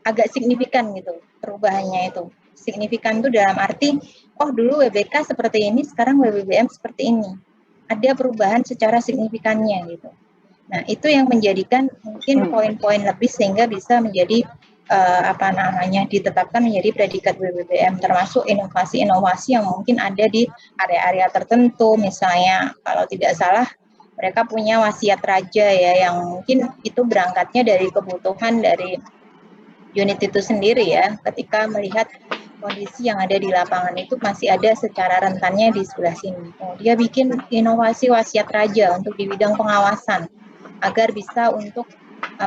agak signifikan gitu perubahannya itu. Signifikan itu dalam arti, oh dulu WBK seperti ini, sekarang WBBM seperti ini. Ada perubahan secara signifikannya gitu. Nah itu yang menjadikan mungkin poin-poin lebih sehingga bisa menjadi ditetapkan menjadi predikat WBBM, termasuk inovasi-inovasi yang mungkin ada di area-area tertentu. Misalnya kalau tidak salah mereka punya wasiat raja ya, yang mungkin itu berangkatnya dari kebutuhan dari unit itu sendiri ya, ketika melihat kondisi yang ada di lapangan itu masih ada secara rentannya di sebelah sini. Dia bikin inovasi wasiat raja untuk di bidang pengawasan agar bisa untuk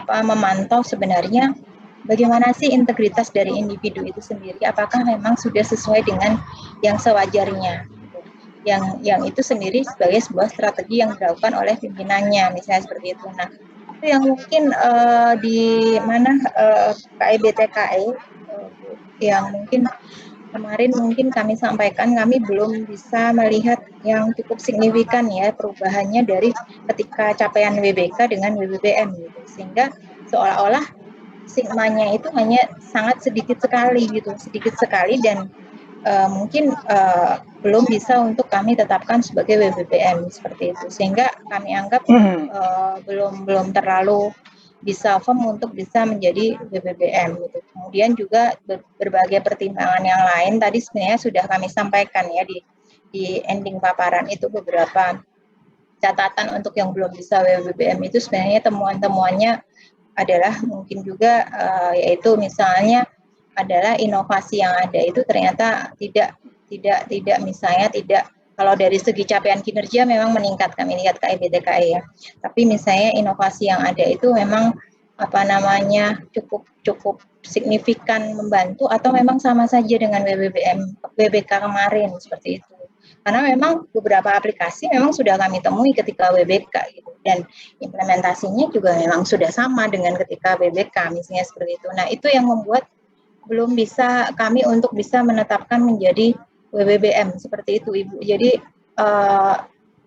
memantau sebenarnya bagaimana sih integritas dari individu itu sendiri, apakah memang sudah sesuai dengan yang sewajarnya, yang itu sendiri sebagai sebuah strategi yang dilakukan oleh pimpinannya, misalnya seperti itu. Nah, itu yang mungkin di mana KIBTKE yang mungkin kemarin mungkin kami sampaikan, kami belum bisa melihat yang cukup signifikan ya perubahannya dari ketika capaian WBK dengan WBBM gitu, sehingga seolah-olah sigmanya itu hanya sangat sedikit sekali dan mungkin belum bisa untuk kami tetapkan sebagai WBBM seperti itu, sehingga kami anggap belum terlalu bisa firm untuk bisa menjadi WBBM gitu. Kemudian juga berbagai pertimbangan yang lain tadi sebenarnya sudah kami sampaikan ya di ending paparan itu, beberapa catatan untuk yang belum bisa WBBM itu sebenarnya temuan-temuannya adalah mungkin juga yaitu misalnya adalah inovasi yang ada itu ternyata tidak misalnya tidak, kalau dari segi capaian kinerja memang meningkat kami lihat KIBTKE ya, tapi misalnya inovasi yang ada itu memang cukup signifikan membantu atau memang sama saja dengan WBK kemarin seperti itu. Karena memang beberapa aplikasi memang sudah kami temui ketika WBK gitu, dan implementasinya juga memang sudah sama dengan ketika WBK misalnya seperti itu. Nah itu yang membuat belum bisa kami untuk bisa menetapkan menjadi WBBM seperti itu Ibu. Jadi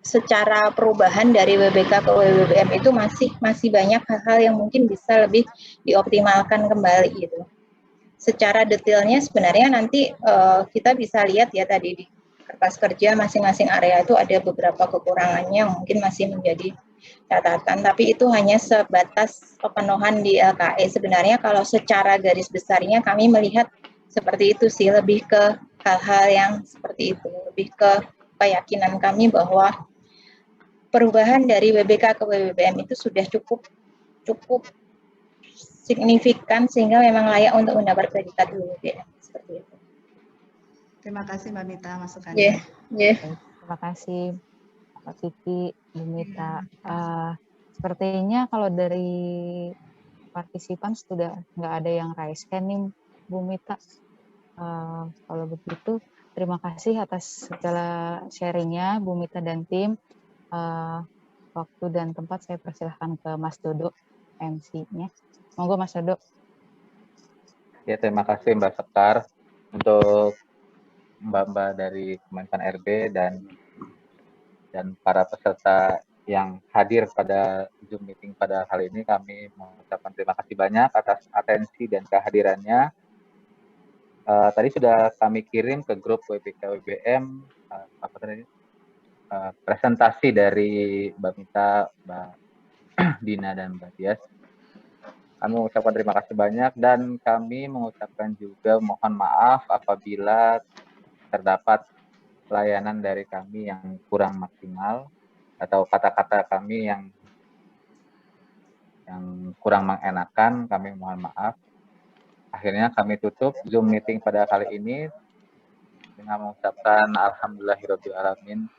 secara perubahan dari WBK ke WBBM itu masih banyak hal-hal yang mungkin bisa lebih dioptimalkan kembali gitu. Secara detailnya sebenarnya nanti kita bisa lihat ya tadi di kertas kerja masing-masing area itu ada beberapa kekurangannya yang mungkin masih menjadi catatan, tapi itu hanya sebatas pemenuhan di LKE. Sebenarnya kalau secara garis besarnya kami melihat seperti itu sih, lebih ke hal-hal yang seperti itu, lebih ke keyakinan kami bahwa perubahan dari WBK ke WBBM itu sudah cukup signifikan sehingga memang layak untuk mendapat predikat WBBM seperti itu. Terima kasih Mbak Mita masukannya. Yeah. Yeah. Terima kasih Mbak Kiki, Bu Mita. Sepertinya kalau dari partisipan sudah nggak ada yang raise hand nih, Bu Mita. Kalau begitu, terima kasih atas segala sharingnya, Bu Mita dan tim. Waktu dan tempat saya persilahkan ke Mas Dodo, MC-nya. Monggo Mas Dodo. Ya, terima kasih Mbak Sekar untuk Mbak-mbak dari Kemenpan RB dan para peserta yang hadir pada Zoom meeting pada kali ini. Kami mengucapkan terima kasih banyak atas atensi dan kehadirannya. Tadi sudah kami kirim ke grup WBK WBM presentasi dari Mbak Mita, Mbak Dina, dan Mbak Dias. Kami mengucapkan terima kasih banyak dan kami mengucapkan juga mohon maaf apabila terdapat pelayanan dari kami yang kurang maksimal atau kata-kata kami yang kurang mengenakan. Kami mohon maaf. Akhirnya kami tutup Zoom meeting pada kali ini dengan mengucapkan alhamdulillahirabbil alamin